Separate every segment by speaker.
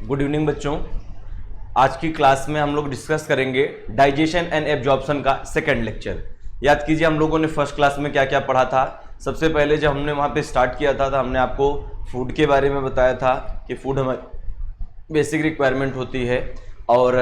Speaker 1: Good evening बच्चों। आज की क्लास में हम लोग डिस्कस करेंगे डाइजेशन एंड एब्जॉर्प्शन का सेकंड लेक्चर। याद कीजिए हम लोगों ने फर्स्ट क्लास में क्या क्या पढ़ा था। सबसे पहले जब हमने वहाँ पे स्टार्ट किया था तो हमने आपको फूड के बारे में बताया था कि फूड हमारी बेसिक रिक्वायरमेंट होती है और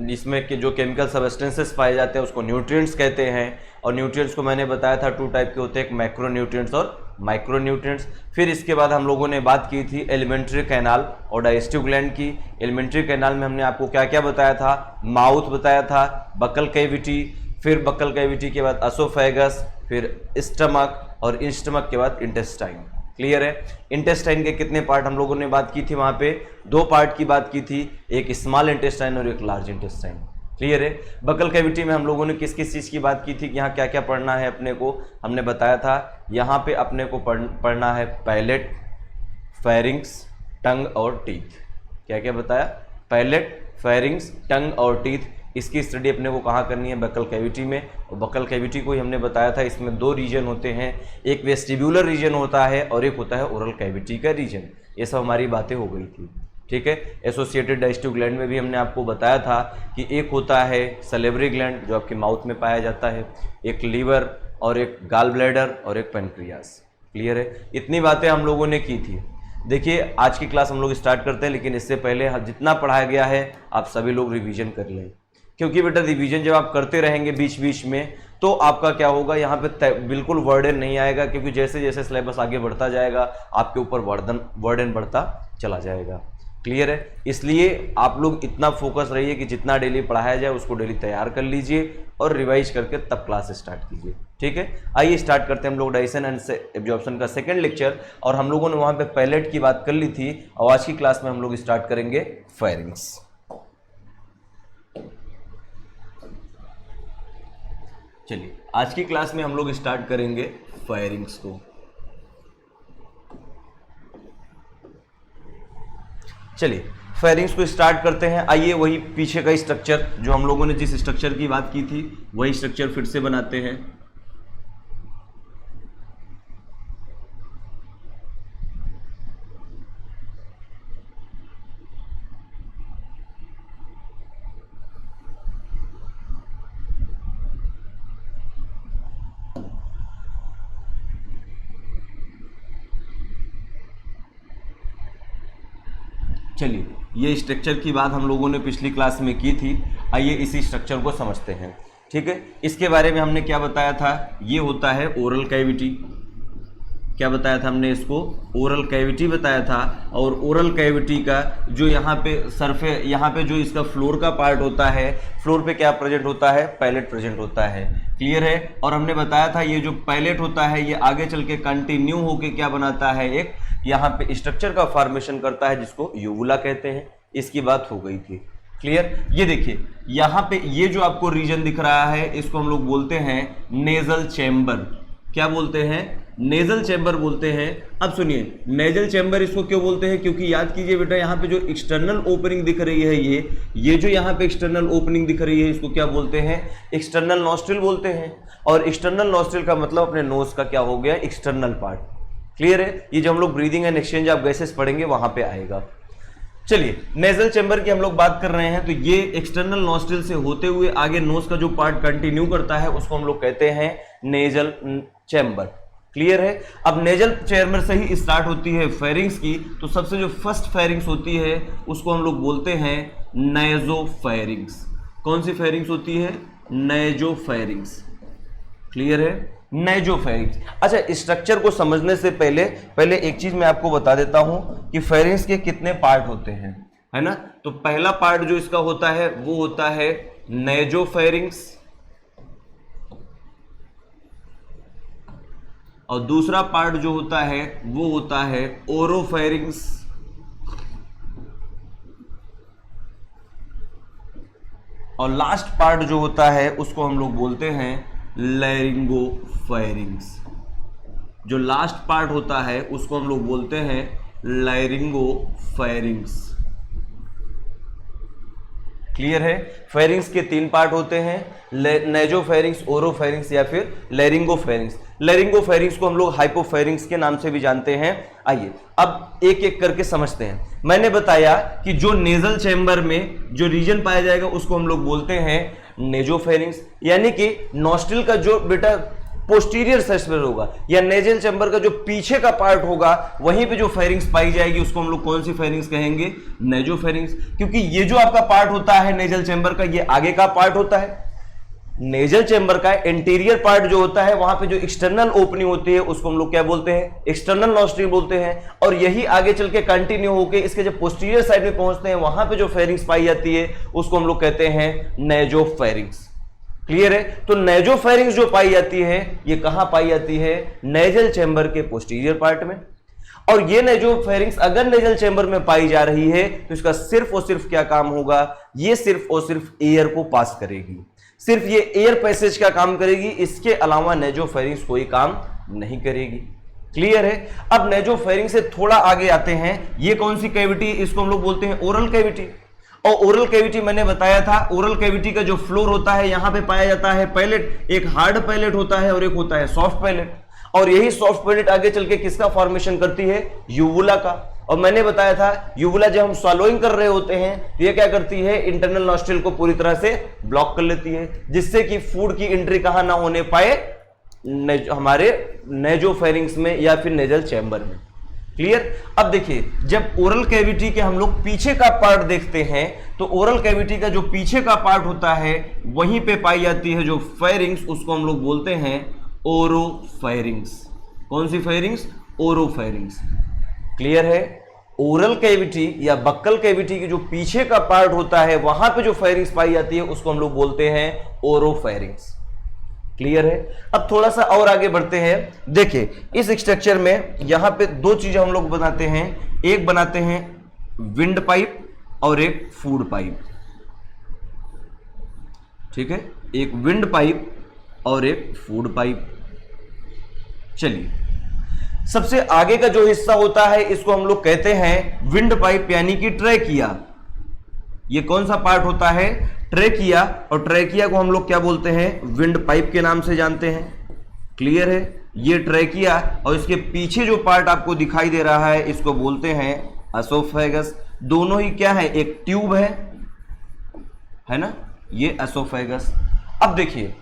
Speaker 1: इसमें के जो केमिकल सबस्टेंसेस पाए जाते हैं उसको न्यूट्रिएंट्स कहते हैं। और न्यूट्रिएंट्स को मैंने बताया था टू टाइप के होते हैं, एक मैक्रो न्यूट्रिएंट्स और माइक्रो न्यूट्रिएंट्स। फिर इसके बाद हम लोगों ने बात की थी एलिमेंट्री कैनाल और डाइजेस्टिव ग्लैंड की। एलिमेंट्री कैनाल में हमने आपको क्या क्या बताया था, माउथ बताया था, बकल कैविटी, फिर बकल कैविटी के बाद असोफेगस, फिर स्टमक और स्टमक के बाद इंटेस्टाइन। क्लियर है। इंटेस्टाइन के कितने पार्ट हम लोगों ने बात की थी, वहां पे दो पार्ट की बात की थी, एक स्मॉल इंटेस्टाइन और एक लार्ज इंटेस्टाइन। क्लियर है। बकल कैविटी में हम लोगों ने किस किस चीज की बात की थी कि यहाँ क्या क्या पढ़ना है अपने को, हमने बताया था यहाँ पे अपने को पढ़ना है पैलेट, फेरिंग्स, टंग और टीथ। क्या क्या बताया, पैलेट, फेरिंग्स, टंग और टीथ। इसकी स्टडी अपने को कहाँ करनी है, बकल कैविटी में। और बकल कैविटी को ही हमने बताया था इसमें दो रीजन होते हैं, एक वेस्टिब्यूलर रीजन होता है और एक होता है ओरल कैविटी का रीजन। ये सब हमारी बातें हो गई थी। ठीक है। एसोसिएटेड डाइजेस्टिव ग्लैंड में भी हमने आपको बताया था कि एक होता है सलेवरी ग्लैंड जो आपके माउथ में पाया जाता है, एक लीवर और एक गाल ब्लैडर और एक पेनक्रियास। क्लियर है। इतनी बातें हम लोगों ने की थी। देखिए आज की क्लास हम लोग स्टार्ट करते हैं, लेकिन इससे पहले जितना पढ़ाया गया है आप सभी लोग रिवीजन कर लें, क्योंकि बेटा रिवीजन जब आप करते रहेंगे बीच बीच में तो आपका क्या होगा, यहाँ पे बिल्कुल वर्डन नहीं आएगा, क्योंकि जैसे जैसे सिलेबस आगे बढ़ता जाएगा आपके ऊपर वर्डन बढ़ता चला जाएगा। क्लियर है। इसलिए आप लोग इतना फोकस रहिए कि जितना डेली पढ़ाया जाए उसको डेली तैयार कर लीजिए और रिवाइज करके तब क्लास स्टार्ट कीजिए। ठीक है। आइए स्टार्ट करते हैं हम लोग डाइजेशन एंड एब्जॉर्प्शन का सेकंड लेक्चर। और हम लोगों ने वहाँ पे पैलेट की बात कर ली थी और आज की क्लास में हम लोग स्टार्ट करेंगे फेरिंग्स। चलिए आज की क्लास में हम लोग स्टार्ट करेंगे फेरिंग्स को। चलिए फेरिंग्स को स्टार्ट करते हैं। आइए वही पीछे का स्ट्रक्चर जो हम लोगों ने जिस स्ट्रक्चर की बात की थी वही स्ट्रक्चर फिर से बनाते हैं। चलिए ये स्ट्रक्चर की बात हम लोगों ने पिछली क्लास में की थी। आइए इसी स्ट्रक्चर को समझते हैं। ठीक है। इसके बारे में हमने क्या बताया था, ये होता है ओरल कैविटी। क्या बताया था हमने इसको, ओरल कैविटी बताया था। और ओरल कैविटी का जो यहाँ पे सरफेस, यहाँ पे जो इसका फ्लोर का पार्ट होता है, फ्लोर पे क्या प्रेजेंट होता है, पैलेट प्रेजेंट होता है। क्लियर है। और हमने बताया था ये जो पैलेट होता है ये आगे चल के कंटिन्यू होके क्या बनाता है, एक यहाँ पे स्ट्रक्चर का फॉर्मेशन करता है जिसको यूवुला कहते हैं। इसकी बात हो गई थी। क्लियर। ये देखिए यहाँ पे ये जो आपको रीजन दिख रहा है इसको हम लोग बोलते हैं नेजल चैम्बर। क्या बोलते हैं, नेजल चैम्बर बोलते हैं। अब सुनिए नेजल चैम्बर इसको क्यों बोलते हैं, क्योंकि याद कीजिए बेटा यहाँ पे जो एक्सटर्नल ओपनिंग दिख रही है ये जो यहाँ पे एक्सटर्नल ओपनिंग दिख रही है इसको क्या बोलते हैं, एक्सटर्नल नॉस्ट्रिल बोलते हैं। और एक्सटर्नल नॉस्ट्रिल का मतलब अपने नोज का क्या हो गया, एक्सटर्नल पार्ट। क्लियर है। ये जो हम लोग breathing and exchange of gases पढ़ेंगे वहां पे आएगा। चलिए नेजल चैम्बर की हम लोग बात कर रहे हैं तो ये एक्सटर्नल नॉस्ट्रिल से होते हुए आगे नोज का जो पार्ट कंटिन्यू करता है उसको हम लोग कहते हैं नेजल चैम्बर। क्लियर है। अब नेजल चैम्बर से ही स्टार्ट होती है फेरिंग्स की, तो सबसे जो फर्स्ट फेरिंग्स होती है उसको हम लोग बोलते हैं नाइजोफेरिंग्स। कौन सी फेरिंग्स होती है, नाइजोफेरिंग्स। क्लियर है। नाइजोफेरिंग्स। अच्छा स्ट्रक्चर को समझने से पहले एक चीज मैं आपको बता देता हूं कि फेरिंग्स के कितने पार्ट होते हैं, है ना। तो पहला पार्ट जो इसका होता है वो होता है नाइजोफेरिंग्स और दूसरा पार्ट जो होता है वो होता है ओरोफेरिंग्स और लास्ट पार्ट जो होता है उसको हम लोग बोलते हैं लैरिंगोफेरिंग्स। जो लास्ट पार्ट होता है उसको हम लोग बोलते हैं लैरिंगोफेरिंग्स। क्लियर है। फेरिंग्स के 3 पार्ट होते हैं, नेजोफेरिंग्स, ओरोफेरिंग्स या फिर लैरिंगोफेरिंग्स। लैरिंगोफेरिंग्स को हम लोग हाइपोफेरिंग्स के नाम से भी जानते हैं। आइए अब एक एक करके समझते हैं। मैंने बताया कि जो नेजल चैम्बर में जो रीजन पाया जाएगा उसको हम लोग बोलते हैं नेजोफेरिंग्स, यानी कि नॉस्ट्रिल का जो बेटा पोस्टीरियर सेक्शन होगा या नेजल चैम्बर का जो पीछे का पार्ट होगा वहीं पे जो फेरिंग्स पाई जाएगी उसको हम लोग कौन सी फेरिंग्स कहेंगे? नेजोफेरिंग्स। क्योंकि ये जो आपका पार्ट होता है नेजल चैम्बर का, ये आगे का पार्ट होता है। नेजल चैम्बर का इंटीरियर पार्ट जो होता है वहां पे जो एक्सटर्नल ओपनिंग होती है उसको हम लोग क्या बोलते हैं? एक्सटर्नल नॉस्ट्रिल बोलते हैं। और यही आगे चल के कंटिन्यू होकर इसके जब पोस्टीरियर साइड में पहुंचते हैं वहां पे जो फेरिंग्स पाई जाती है उसको हम लोग कहते हैं नेजोफेरिंग्स। क्लियर है? तो नेजोफेरिंग्स जो पाई जाती है ये कहां पाई जाती है? नेजल चैम्बर के पोस्टीरियर पार्ट में। और ये नेजोफेरिंग्स अगर नेजल चैम्बर में पाई जा रही है तो इसका सिर्फ और सिर्फ क्या काम होगा? ये सिर्फ और सिर्फ एयर को पास करेगी, सिर्फ ये एयर पैसेज का काम करेगी, इसके अलावा नेजोफेरिंग्स कोई काम नहीं करेगी। क्लियर है? अब नेजोफेरिंग्स से थोड़ा आगे आते हैं। ये कौन सी कैविटी? इसको हम लोग बोलते हैं ओरल कैविटी। और ओरल कैविटी मैंने बताया था, ओरल कैविटी का जो फ्लोर होता है यहां पे पाया जाता है पैलेट। एक हार्ड पैलेट होता है और एक होता है सॉफ्ट पैलेट। और यही सॉफ्ट पैलेट आगे चल के किसका फॉर्मेशन करती है? यूवुला का। और मैंने बताया था यूवुला जब हम स्वॉलोइंग कर रहे होते हैं तो ये क्या करती है? इंटरनल नॉस्ट्रिल को पूरी तरह से ब्लॉक कर लेती है, जिससे कि फूड की एंट्री कहां ना होने पाए? हमारे नेजोफेरिंग्स में या फिर नेजल चैम्बर में। क्लियर? अब देखिए जब ओरल कैविटी के हम लोग पीछे का पार्ट देखते हैं तो ओरल कैविटी का जो पीछे का पार्ट होता है वहीं पे पाई जाती है जो फेरिंग्स, उसको हम लोग बोलते हैं ओरोफेरिंग्स। कौन सी फेरिंग्स? ओरोफेरिंग्स। क्लियर है? ओरल कैविटी या बक्कल कैविटी की जो पीछे का पार्ट होता है वहां पे जो फेरिंग्स पाई जाती है उसको हम लोग बोलते हैं ओरोफेरिंग्स। क्लियर है? अब थोड़ा सा और आगे बढ़ते हैं। देखिए इस स्ट्रक्चर में यहां पे 2 चीजें हम लोग बनाते हैं, एक बनाते हैं विंड पाइप और एक फूड पाइप। ठीक है? एक विंड पाइप और एक फूड पाइप। चलिए सबसे आगे का जो हिस्सा होता है इसको हम लोग कहते हैं विंड पाइप यानी कि ट्रैकिया। ये कौन सा पार्ट होता है? ट्रैकिया। और ट्रैकिया को हम लोग क्या बोलते हैं? विंड पाइप के नाम से जानते हैं। क्लियर है? ये ट्रैकिया और इसके पीछे जो पार्ट आपको दिखाई दे रहा है इसको बोलते हैं एसोफेगस। दोनों ही क्या है? एक ट्यूब है ना? ये एसोफेगस। अब देखिए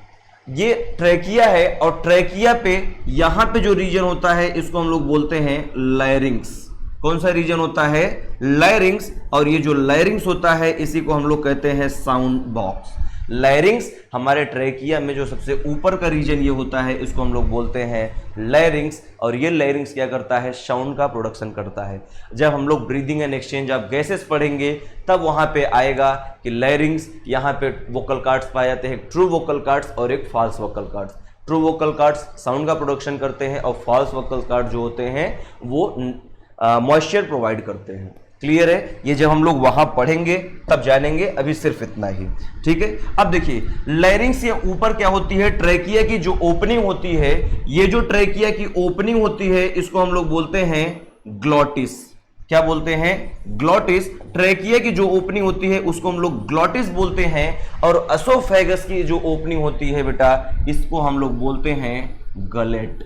Speaker 1: ये ट्रैकिया है और ट्रैकिया पे यहां पे जो रीजन होता है इसको हम लोग बोलते हैं लैरिंग्स। कौन सा रीजन होता है? लैरिंग्स। और ये जो लैरिंग्स होता है इसी को हम लोग कहते हैं साउंड बॉक्स। लैरिंग्स हमारे ट्रैकिया में जो सबसे ऊपर का रीजन ये होता है इसको हम लोग बोलते हैं लैरिंग्स। और ये लैरिंग्स क्या करता है? साउंड का प्रोडक्शन करता है। जब हम लोग breathing and exchange of gases पढ़ेंगे तब वहां पे आएगा कि लैरिंग्स, यहाँ पे वोकल कॉर्ड्स पाए जाते हैं, ट्रू वोकल कॉर्ड्स और एक false vocal cords. True vocal cords sound का प्रोडक्शन करते हैं और फॉल्स वोकल कॉर्ड जो होते हैं वो मॉइस्चर प्रोवाइड करते हैं। क्लियर है? ये जब हम लोग वहां पढ़ेंगे तब जानेंगे, अभी सिर्फ इतना ही। ठीक है? अब देखिए लैरिंग्स के ऊपर क्या होती है? ट्रैकिया की जो ओपनिंग होती है, ये जो ट्रैकिया की ओपनिंग होती है इसको हम लोग बोलते हैं ग्लॉटिस। क्या बोलते हैं? ग्लॉटिस। ट्रैकिया की जो ओपनिंग होती है उसको हम लोग ग्लॉटिस बोलते हैं। और एसोफेगस की जो ओपनिंग होती है बेटा इसको हम लोग बोलते हैं गलेट।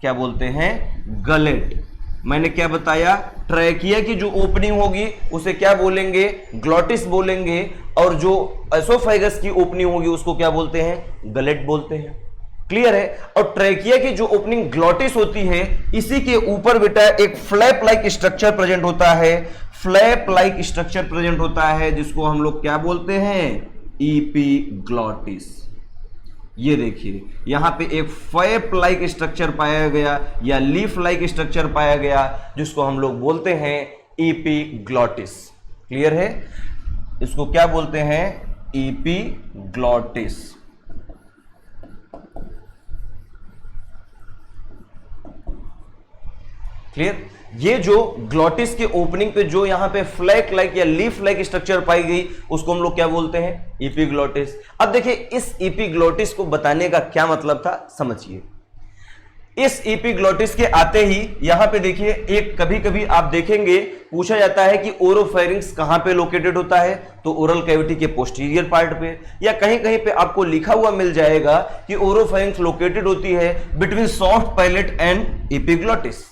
Speaker 1: क्या बोलते हैं? गलेट। मैंने क्या बताया? ट्रैकिया की जो ओपनिंग होगी उसे क्या बोलेंगे? ग्लॉटिस बोलेंगे। और जो एसोफेगस की ओपनिंग होगी उसको क्या बोलते हैं? गलेट बोलते हैं। क्लियर है? और ट्रैकिया की जो ओपनिंग ग्लॉटिस होती है इसी के ऊपर बेटा एक फ्लैप लाइक स्ट्रक्चर प्रेजेंट होता है। फ्लैप लाइक स्ट्रक्चर प्रेजेंट होता है जिसको हम लोग क्या बोलते हैं? ईपीग्लॉटिस। ये देखिए यहां पे एक फैप लाइक स्ट्रक्चर पाया गया या लीफ लाइक स्ट्रक्चर पाया गया जिसको हम लोग बोलते हैं ईपीग्लॉटिस। क्लियर है? इसको क्या बोलते हैं? ईपीग्लॉटिस। क्लियर? ये जो ग्लॉटिस के ओपनिंग पे जो यहां पे फ्लैक लाइक या लीफ लाइक स्ट्रक्चर पाई गई उसको हम लोग क्या बोलते हैं? ईपीग्लॉटिस। अब देखिए इस ईपीग्लॉटिस को बताने का क्या मतलब था समझिए। इस एपिग्लोटिस के आते ही यहां पे देखिए, एक कभी कभी आप देखेंगे पूछा जाता है कि ओरोफेरिंक्स कहां पे लोकेटेड होता है, तो ओरल कैविटी के पोस्टीरियर पार्ट पे, या कहीं कहीं पे आपको लिखा हुआ मिल जाएगा कि ओरोफेरिंक्स लोकेटेड होती है between soft palate and epiglottis.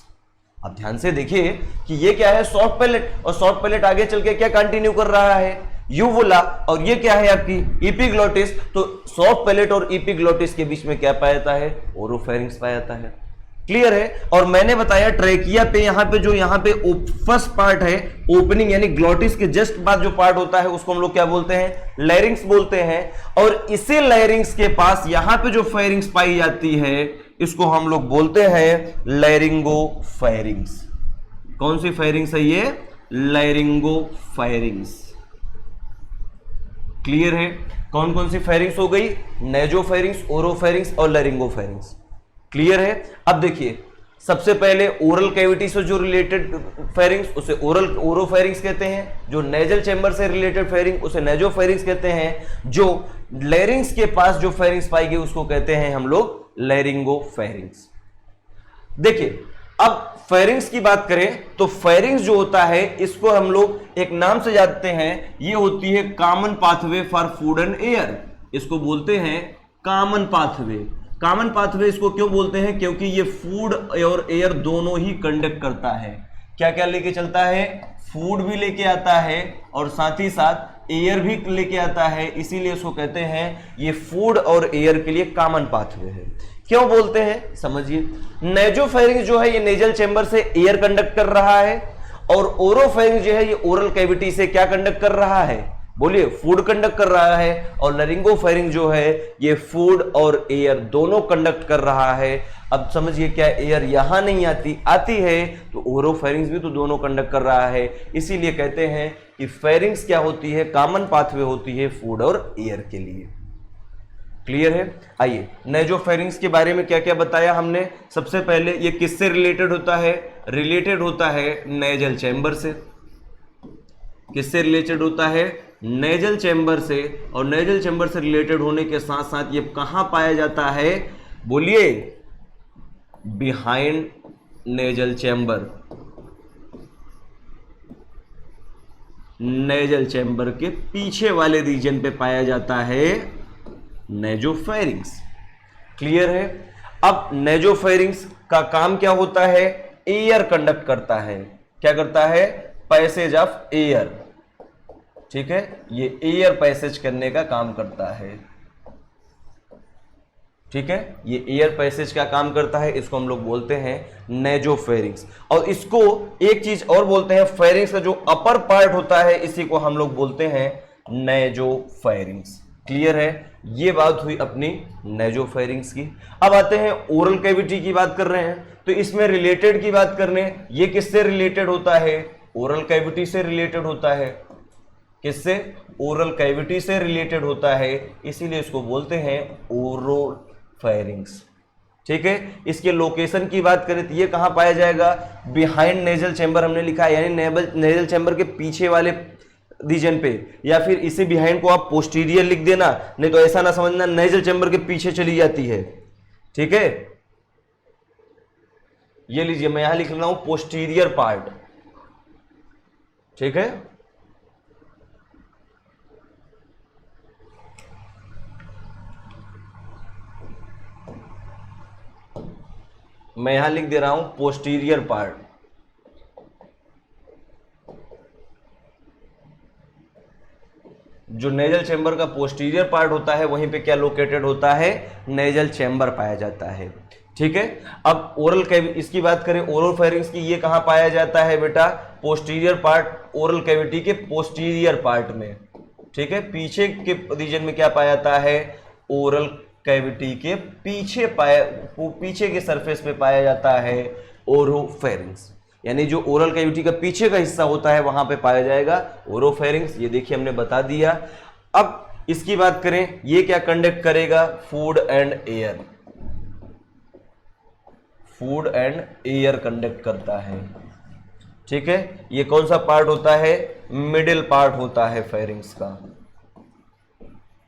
Speaker 1: अब ध्यान से देखिए कि ये क्या है, सॉफ्ट पैलेट, और सॉफ्ट पैलेट आगे चल के क्या कंटिन्यू कर रहा है, यूवुला, और ये क्या है आपकी एपिग्लोटिस। तो सॉफ्ट पैलेट और एपिग्लोटिस के बीच में क्या पाया जाता है, ओरोफेरिंक्स पाया जाता है। क्लियर है। और मैंने बताया ट्रेकिया पे, यहां पे जो यहां पे फर्स्ट पार्ट है ओपनिंग, यानी ग्लोटिस के जस्ट बाद जो पार्ट होता है उसको हम लोग क्या बोलते हैं, लैरिंग्स बोलते हैं। और इसी लैरिंग्स के पास यहां पे जो फेरिंग्स पाई जाती है इसको हम लोग बोलते हैं लैरिंगोफेरिंग्स। कौन सी फेरिंग्स है ये, लैरिंगोफेरिंग्स। क्लियर है। कौन कौन सी फेरिंग्स हो गई, नेजोफेरिंग्स, ओरोफेरिंग्स और लैरिंगोफेरिंग्स। क्लियर है। अब देखिए सबसे पहले ओरल कैविटी से जो रिलेटेड फेरिंग्स उसे ओरोफेरिंग्स कहते हैं, जो नेजल चैम्बर से रिलेटेड फेरिंग उसे नेजोफेरिंग्स कहते हैं, जो लैरिंग्स के पास जो फेरिंग्स पाई गई उसको कहते हैं हम लोग लैरिंगोफेरिंग्स। देखिए अब फेरिंग्स की बात करें तो फेरिंग्स जो होता है इसको हम लोग एक नाम से जानते हैं, ये होती है common pathway for food and air. इसको बोलते हैं कॉमन पाथवे। कॉमन पाथवे इसको क्यों बोलते हैं, क्योंकि ये फूड और एयर दोनों ही कंडक्ट करता है। क्या क्या लेके चलता है, फूड भी लेके आता है और साथ ही साथ एयर भी लेके आता है, इसीलिए इसको कहते हैं ये फूड और एयर के लिए कॉमन पाथवे है। क्यों बोलते हैं समझिए, नेजोफेरिंग्स जो है ये नेजल चैम्बर से एयर कंडक्ट कर रहा है, और ओरोफेरिंग्स जो है ये ओरल कैविटी से क्या कंडक्ट कर रहा है, बोलिए, फूड कंडक्ट कर रहा है। और लैरिंगोफेरिंग जो है ये फूड और एयर दोनों कंडक्ट कर रहा है। अब समझिए क्या एयर यहां नहीं आती है तो ओरोफेरिंग्स भी तो दोनों कंडक्ट कर रहा है, इसीलिए कहते हैं कि फेरिंग्स क्या होती है, कॉमन पाथवे होती है फूड और एयर के लिए। क्लियर है। आइए नेजोफेरिंग्स के बारे में क्या क्या बताया हमने। सबसे पहले ये किससे रिलेटेड होता है, रिलेटेड होता है नेजल चैम्बर से। किससे रिलेटेड होता है, नेजल चैम्बर से। और नेजल चैम्बर से रिलेटेड होने के साथ साथ ये कहां पाया जाता है, बोलिए, behind nasal chamber. Nasal chamber के पीछे वाले रीजन पे पाया जाता है नेजोफेरिंग्स। क्लियर है। अब नेजोफेरिंग्स का काम क्या होता है, एयर कंडक्ट करता है। क्या करता है, पैसेज ऑफ एयर। ठीक है, ये एयर पैसेज करने का काम करता है। ठीक है, ये एयर पैसेज का काम करता है, इसको हम लोग बोलते हैं नेजोफेरिंग्स। और इसको एक चीज और बोलते हैं, फेरिंग्स का जो अपर पार्ट होता है इसी को हम लोग बोलते हैं नेजोफेरिंग्स। क्लियर है। ये बात हुई अपनी नेजोफेरिंग्स की। अब आते हैं ओरल कैविटी की बात कर रहे हैं, तो इसमें रिलेटेड की बात करने, ये किससे रिलेटेड होता है, ओरल कैविटी से रिलेटेड होता है। किससे, ओरल कैविटी से रिलेटेड होता है, इसीलिए इसको बोलते हैं ओरोफेरिंग्स। ठीक है। इसके लोकेशन की बात करें तो ये कहां पाया जाएगा, बिहाइंड नेजल चैम्बर हमने लिखा है, यानी नेजल चैम्बर के पीछे वाले रीजन पे, या फिर इसे बिहाइंड को आप पोस्टीरियर लिख देना, नहीं तो ऐसा ना समझना नेजल चैम्बर के पीछे चली जाती है। ठीक है, ये लीजिए मैं यहां लिख रहा हूं पोस्टीरियर पार्ट। ठीक है, मैं यहां लिख दे रहा हूं पोस्टीरियर पार्ट। जो नेजल चैम्बर का पोस्टीरियर पार्ट होता है वहीं पे क्या लोकेटेड होता है, नेजल चैम्बर पाया जाता है। ठीक है। अब ओरल कैविटी इसकी बात करें, ओरोफेरिंग्स की, ये कहां पाया जाता है बेटा, पोस्टीरियर पार्ट, ओरल कैविटी के पोस्टीरियर पार्ट में। ठीक है, पीछे के रीजन में क्या पाया जाता है, ओरल कैविटी के पीछे के सरफेस पे पाया जाता है ओरोफेरिंग्स, यानी जो ओरल कैविटी का पीछे का हिस्सा होता है वहां पे पाया जाएगा ओरोफेरिंग्स। ये देखिए हमने बता दिया। अब इसकी बात करें, ये क्या कंडक्ट करेगा, food and air. Food and air conduct करता है। ठीक है, ये कौन सा पार्ट होता है, मिडिल पार्ट होता है फेरिंग्स का।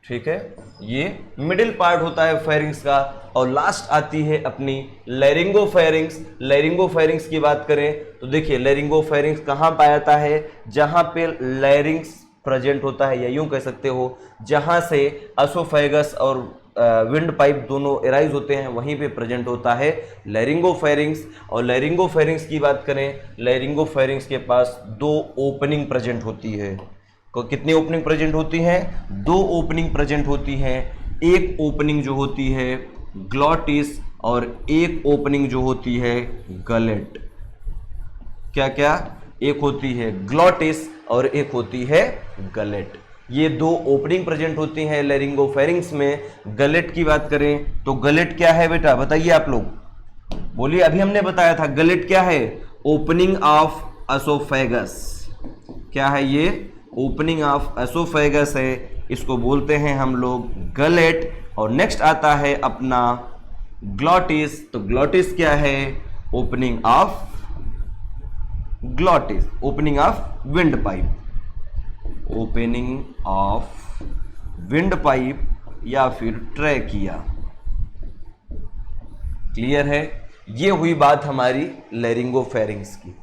Speaker 1: ठीक है, ये मिडिल पार्ट होता है फेरिंग्स का। और लास्ट आती है अपनी लैरिंगोफेरिंग्स। लैरिंगोफेरिंग्स की बात करें तो देखिए लैरिंगोफेरिंग्स कहाँ पाया जाता है, जहां पे लैरिंग्स प्रेजेंट होता है, या यूं कह सकते हो जहां से एसोफेगस और विंड पाइप दोनों एराइज होते हैं, वहीं पे प्रेजेंट होता है लैरिंगोफेरिंग्स। और लैरिंगोफेरिंग्स की बात करें, लैरिंगोफेरिंग्स के पास 2 ओपनिंग प्रेजेंट होती है। कितनी ओपनिंग प्रेजेंट होती हैं? 2 ओपनिंग प्रेजेंट होती हैं। एक ओपनिंग जो होती है ग्लॉटिस और एक ओपनिंग जो होती है गलेट। क्या क्या? एक होती है ग्लॉटिस और एक होती है गलेट। ये 2 ओपनिंग प्रेजेंट होती हैं लैरिंगोफेरिंग्स में। गलेट की बात करें तो गलेट क्या है बेटा, बताइए आप लोग, बोलिए। अभी हमने बताया था गलेट क्या है, ओपनिंग ऑफ एसोफेगस। क्या है ये? ओपनिंग ऑफ एसोफेगस है, इसको बोलते हैं हम लोग गलेट। और नेक्स्ट आता है अपना ग्लॉटिस। तो ग्लॉटिस क्या है? Opening of glottis, opening of wind pipe, opening of wind pipe या फिर ट्रैकिया। क्लियर है? ये हुई बात हमारी लैरिंगोफेरिंग्स की।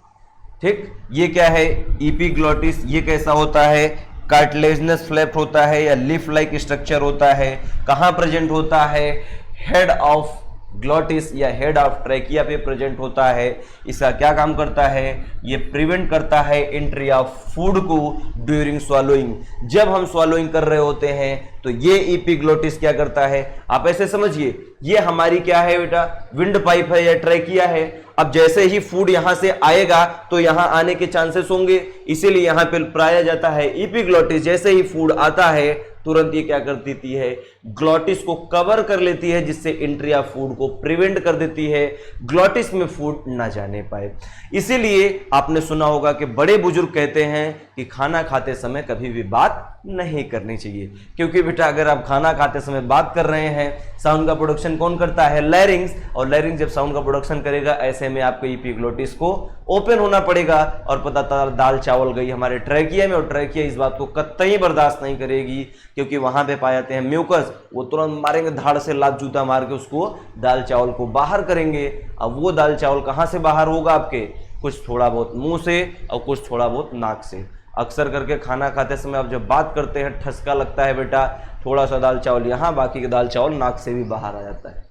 Speaker 1: ठीक, ये क्या है? इपीग्लॉटिस। ये कैसा होता है? कार्टिलेजिनस फ्लैप होता है या लीफ लाइक स्ट्रक्चर होता है। कहां प्रेजेंट होता है? हेड ऑफ ग्लॉटिस या हेड ऑफ ट्रैकिया पे प्रेजेंट होता है। इसका क्या काम करता है? ये प्रिवेंट करता है एंट्री ऑफ फूड को ड्यूरिंग स्वॉलोइंग। जब हम स्वॉलोइंग कर रहे होते हैं तो ये इपीग्लॉटिस क्या करता है, आप ऐसे समझिए, ये हमारी क्या है बेटा, विंड पाइप है या ट्रैकिया है। अब जैसे ही फूड यहां से आएगा तो यहां आने के चांसेस होंगे, इसीलिए यहां पे पाया जाता है इपीग्लॉटिस। जैसे ही फूड आता है तुरंत ये क्या कर देती है, ग्लॉटिस को कवर कर लेती है, जिससे एंट्री ऑफ फूड को प्रिवेंट कर देती है, ग्लॉटिस में फूड ना जाने पाए। इसीलिए आपने सुना होगा कि बड़े बुजुर्ग कहते हैं कि खाना खाते समय कभी भी बात नहीं करनी चाहिए, क्योंकि बेटा अगर आप खाना खाते समय बात कर रहे हैं, साउंड का प्रोडक्शन कौन करता है? लैरिंग्स। और लैरिंग्स जब साउंड का प्रोडक्शन करेगा, ऐसे में आपको इपीग्लॉटिस को ओपन होना पड़ेगा। और पता था दाल चावल गई हमारे ट्रैकिया में, और ट्रैकिया इस बात को कतई बर्दाश्त नहीं करेगी, क्योंकि वहां पे पाए जाते हैं म्यूकस। वो तुरंत मारेंगे धाड़ से, लात जूता मार के उसको दाल चावल को बाहर करेंगे। अब वो दाल चावल कहां से बाहर होगा आपके? कुछ थोड़ा बहुत मुंह से और कुछ थोड़ा बहुत नाक से। अक्सर करके खाना खाते समय आप जब बात करते हैं ठसका लगता है बेटा, थोड़ा सा दाल चावल यहाँ, बाकी के दाल चावल नाक से भी बाहर आ जाता है।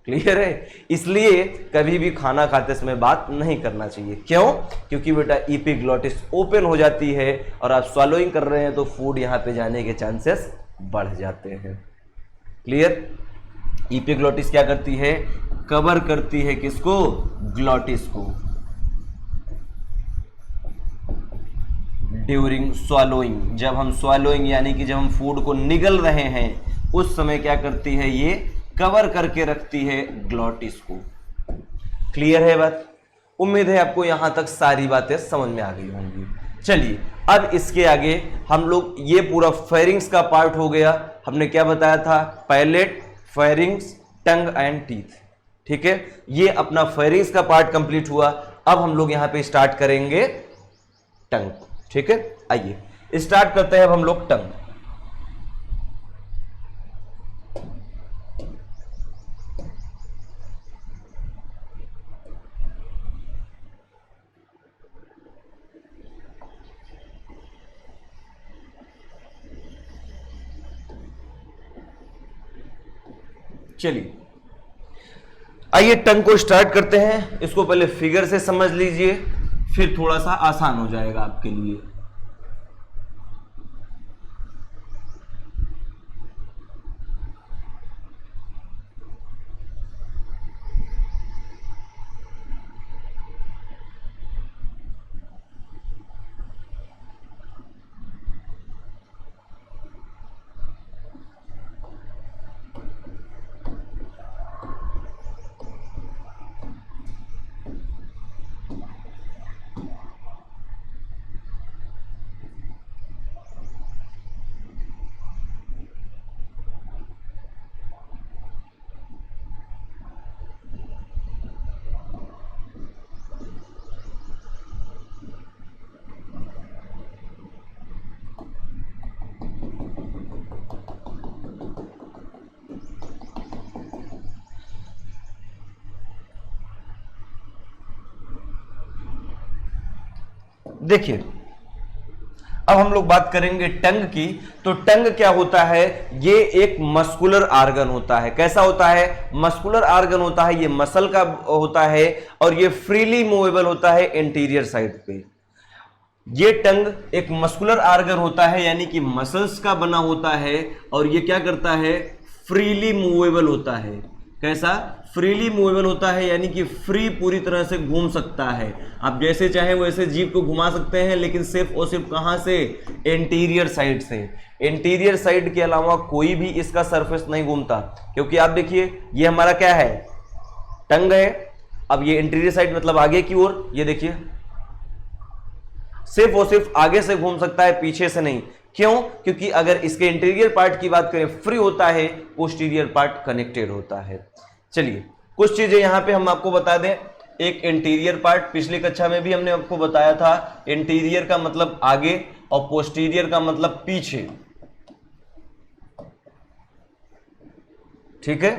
Speaker 1: क्लियर है? इसलिए कभी भी खाना खाते समय बात नहीं करना चाहिए। क्यों? क्योंकि बेटा इपीग्लॉटिस ओपन हो जाती है और आप स्वॉलोइंग कर रहे हैं तो फूड यहाँ पे जाने के चांसेस बढ़ जाते हैं। क्लियर? इपीग्लॉटिस क्या करती है? कवर करती है किसको? ग्लॉटिस को ड्यूरिंग स्वॉलोइंग। जब हम स्वॉलोइंग यानी कि जब हम फूड को निगल रहे हैं, उस समय क्या करती है? ये कवर करके रखती है ग्लॉटिस को। क्लियर है बात? उम्मीद है आपको यहां तक सारी बातें समझ में आ गई होंगी। चलिए अब इसके आगे हम लोग, ये पूरा फेरिंग्स का पार्ट हो गया। हमने क्या बताया था? Palate, pharynx, tongue and teeth. ठीक है, ये अपना फेरिंग्स का पार्ट कंप्लीट हुआ। अब हम लोग यहां पे स्टार्ट करेंगे टंग। ठीक है, आइए स्टार्ट करते हैं अब हम लोग टंग। चलिए आइए टंग को स्टार्ट करते हैं। इसको पहले फिगर से समझ लीजिए, फिर थोड़ा सा आसान हो जाएगा आपके लिए। देखिए अब हम लोग बात करेंगे टंग की। तो टंग क्या होता है, ये एक मस्कुलर आर्गन होता है। कैसा होता है, मस्कुलर आर्गन होता है, ये मसल का होता है और ये फ्रीली मूवेबल होता है इंटीरियर साइड पे। ये टंग एक मस्कुलर आर्गन होता है यानी कि मसल्स का बना होता है और ये क्या करता है, फ्रीली मूवेबल होता है। कैसा, फ्रीली मूवेबल होता है यानी कि फ्री पूरी तरह से घूम सकता है। आप जैसे चाहे वैसे जीभ को घुमा सकते हैं, लेकिन सिर्फ और सिर्फ कहां से, इंटीरियर साइड से। इंटीरियर साइड के अलावा कोई भी इसका सरफेस नहीं घूमता, क्योंकि आप देखिए ये हमारा क्या है, टंग है। अब ये इंटीरियर साइड मतलब आगे की ओर, ये देखिए सिर्फ और सिर्फ आगे से घूम सकता है, पीछे से नहीं। क्यों, क्योंकि अगर इसके इंटीरियर पार्ट की बात करें फ्री होता है, पोस्टीरियर पार्ट कनेक्टेड होता है। चलिए कुछ चीजें यहां पे हम आपको बता दें। एक इंटीरियर पार्ट, पिछली कक्षा में भी हमने आपको बताया था, इंटीरियर का मतलब आगे और पोस्टीरियर का मतलब पीछे। ठीक है,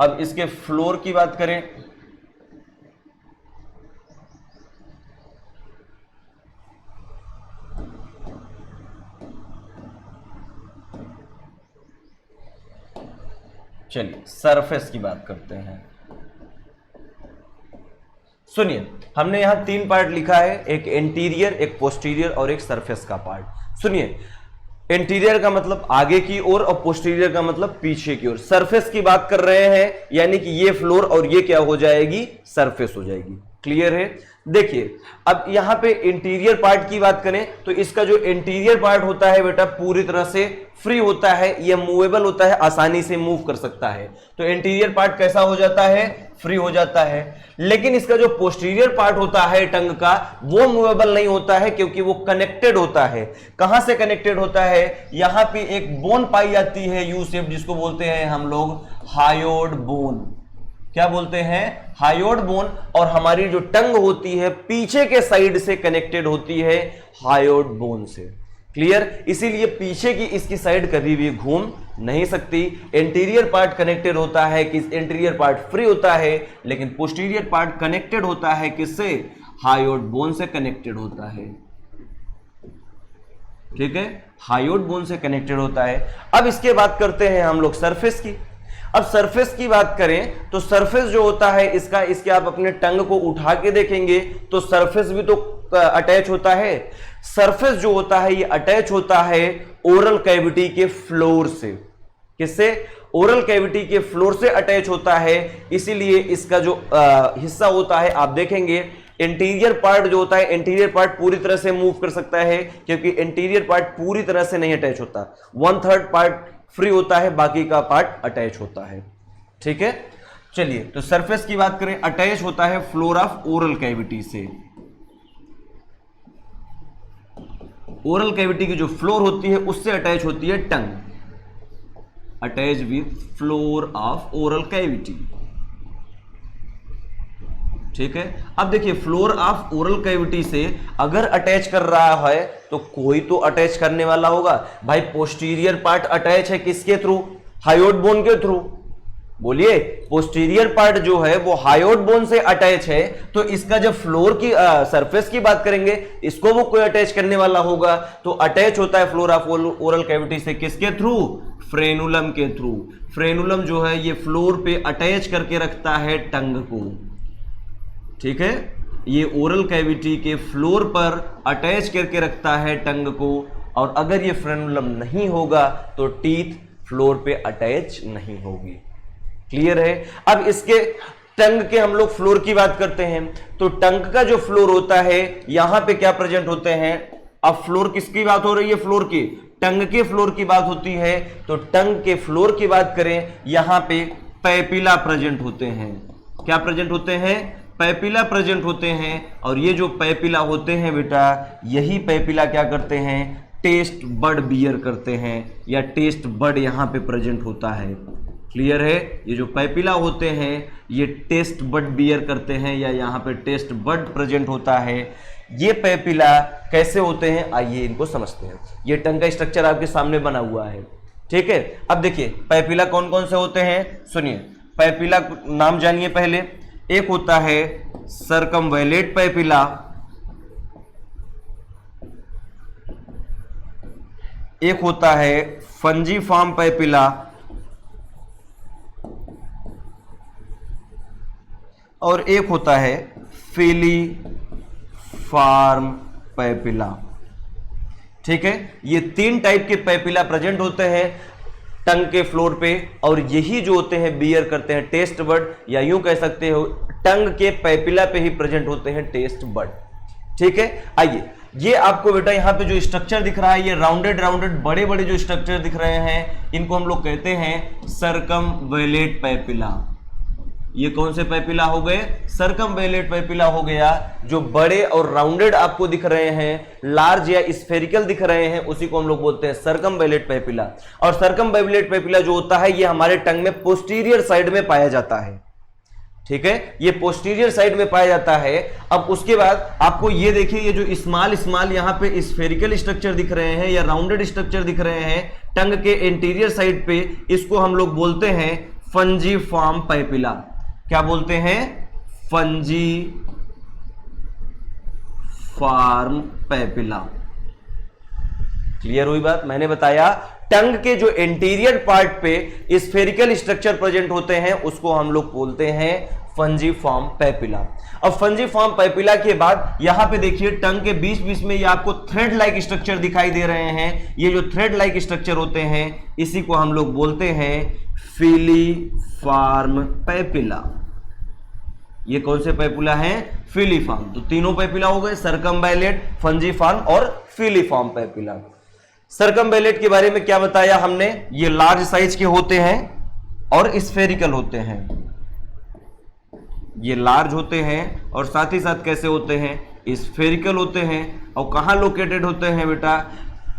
Speaker 1: अब इसके फ्लोर की बात करें। चलिए सरफेस की बात करते हैं। सुनिए, हमने यहां 3 पार्ट लिखा है, एक इंटीरियर, एक पोस्टीरियर और एक सरफेस का पार्ट। सुनिए, इंटीरियर का मतलब आगे की ओर और पोस्टीरियर का मतलब पीछे की ओर। सरफेस की बात कर रहे हैं यानी कि ये फ्लोर और ये क्या हो जाएगी, सरफेस हो जाएगी। क्लियर है। देखिए अब यहां पे इंटीरियर पार्ट की बात करें तो इसका जो इंटीरियर पार्ट होता है बेटा पूरी तरह से फ्री होता है, ये मूवेबल होता है, आसानी से मूव कर सकता है। तो इंटीरियर पार्ट कैसा हो जाता है, फ्री हो जाता है। लेकिन इसका जो पोस्टीरियर पार्ट होता है टंग का, वो मूवेबल नहीं होता है, क्योंकि वो कनेक्टेड होता है। कहां से कनेक्टेड होता है, यहां पे एक बोन पाई जाती है यू शेप, जिसको बोलते हैं हम लोग हायोड बोन। क्या बोलते हैं, हायोड बोन। और हमारी जो टंग होती है पीछे के साइड से कनेक्टेड होती है हायोड बोन से। क्लियर। इसीलिए पीछे की इसकी साइड कभी भी घूम नहीं सकती। इंटीरियर पार्ट कनेक्टेड होता है, कि इंटीरियर पार्ट फ्री होता है, लेकिन पोस्टीरियर पार्ट कनेक्टेड होता है किससे, हायोड बोन से कनेक्टेड होता है। ठीक है, हायोड बोन से कनेक्टेड होता है। अब इसके बात करते हैं हम लोग सरफेस की। अब सरफेस की बात करें तो सरफेस जो होता है इसका, इसके आप अपने टंग को उठा के देखेंगे तो सरफेस भी तो अटैच होता है। सरफेस जो होता है ये अटैच होता है ओरल कैविटी के फ्लोर से। किससे, ओरल कैविटी के फ्लोर से अटैच होता है। इसीलिए इसका जो हिस्सा होता है आप देखेंगे, इंटीरियर पार्ट जो होता है, इंटीरियर पार्ट पूरी तरह से मूव कर सकता है, क्योंकि इंटीरियर पार्ट पूरी तरह से नहीं अटैच होता। 1/3 पार्ट फ्री होता है, बाकी का पार्ट अटैच होता है। ठीक है, चलिए तो सरफेस की बात करें, अटैच होता है फ्लोर ऑफ ओरल कैविटी से। ओरल कैविटी की जो फ्लोर होती है उससे अटैच होती है tongue, attach with floor of oral cavity. ठीक है, अब देखिए फ्लोर ऑफ ओरल कैविटी से अगर अटैच कर रहा है तो कोई तो अटैच करने वाला होगा। भाई पोस्टीरियर पार्ट अटैच है किसके थ्रू, हायोड बोन के थ्रू। बोलिए, पोस्टीरियर पार्ट जो है वो हायोड बोन से अटैच है, तो इसका जब फ्लोर की सरफेस की बात करेंगे, इसको वो कोई अटैच करने वाला होगा। तो अटैच होता है फ्लोर ऑफ ओरल कैविटी से किसके थ्रू, फ्रेनुलम के थ्रू। फ्रेनुलम जो है ये फ्लोर पे अटैच करके रखता है टंग को। ठीक है, ये ओरल कैविटी के फ्लोर पर अटैच करके रखता है टंग को, और अगर ये फ्रेनुलम नहीं होगा तो टीथ फ्लोर पे अटैच नहीं होगी। क्लियर है। अब इसके टंग के हम लोग फ्लोर की बात करते हैं, तो टंग का जो फ्लोर होता है यहां पे क्या प्रेजेंट होते हैं। अब फ्लोर किसकी बात हो रही है, फ्लोर की, टंग के फ्लोर की बात होती है। तो टंग के फ्लोर की बात करें, यहां पे पैपिला प्रेजेंट होते हैं। क्या प्रेजेंट होते हैं, पैपिला प्रेजेंट होते हैं। और ये जो पैपिला होते हैं बेटा, यही पैपिला क्या करते हैं, टेस्ट बड बियर करते हैं, या टेस्ट बड यहां पे प्रेजेंट होता है। क्लियर है, ये जो पैपिला होते हैं ये टेस्ट बड बियर करते हैं, या यहां पे टेस्ट बड प्रेजेंट होता है। ये पैपिला कैसे होते हैं, आइए इनको समझते हैं। ये टंग का स्ट्रक्चर आपके सामने बना हुआ है। ठीक है, अब देखिए पैपिला कौन कौन से होते हैं, सुनिए। पैपिला नाम जानिए पहले। एक होता है सरकमवैलेट पैपिला, एक होता है फंजीफॉर्म पैपिला और एक होता है फिलीफॉर्म पैपिला। ठीक है, ये तीन टाइप के पैपिला प्रेजेंट होते हैं टंग के फ्लोर पे, और यही जो होते हैं बियर करते हैं टेस्ट बड, या यूं कह सकते हो टंग के पैपिला पे ही प्रेजेंट होते हैं टेस्ट बड। ठीक है, आइए ये आपको बेटा यहां पे जो स्ट्रक्चर दिख रहा है, ये राउंडेड राउंडेड बड़े बड़े जो स्ट्रक्चर दिख रहे हैं, इनको हम लोग कहते हैं सर्कमवैलेट पैपिला। ये कौन से पैपिला हो गए? सर्कमवैलेट पैपिला हो गया। जो बड़े और राउंडेड आपको दिख रहे हैं, लार्ज या स्फेरिकल दिख रहे हैं, उसी को हम लोग बोलते हैं सर्कमवैलेट पैपिला। और सर्कमवैलेट पैपिला जो होता है ये हमारे टंग में पोस्टीरियर साइड में पाया जाता है। ठीक है, ये पोस्टीरियर साइड में पाया जाता है। अब उसके बाद आपको ये देखिए, ये जो स्मॉल यहां पे स्फेरिकल स्ट्रक्चर दिख रहे हैं या राउंडेड स्ट्रक्चर दिख रहे हैं टंग के इंटीरियर साइड पे, इसको हम लोग बोलते हैं फंजीफॉर्म पैपिला। क्या बोलते हैं? फंजीफॉर्म पैपिला। क्लियर हुई बात? मैंने बताया टंग के जो इंटीरियर पार्ट पे स्फेरिकल स्ट्रक्चर प्रेजेंट होते हैं उसको हम लोग बोलते हैं फंजीफॉर्म पैपिला। अब फंजीफॉर्म पैपिला के बाद यहां पे देखिए टंग के बीच बीच में ये आपको थ्रेड लाइक स्ट्रक्चर दिखाई दे रहे हैं। ये जो थ्रेड लाइक स्ट्रक्चर होते हैं इसी को हम लोग बोलते हैं फिलीफॉर्म पैपिला। ये कौन से पैपिला हैं? फिलीफॉर्म। तो तीनों पैपिला हो गए, सर्कमवैलेट, फंजीफॉर्म और फिलीफॉर्म पैपिला। सर्कमवैलेट के बारे में क्या बताया हमने? ये लार्ज साइज के होते हैं और स्फेरिकल होते हैं। ये लार्ज होते हैं और साथ ही साथ कैसे होते हैं? स्फेरिकल होते हैं। और कहां लोकेटेड होते हैं बेटा?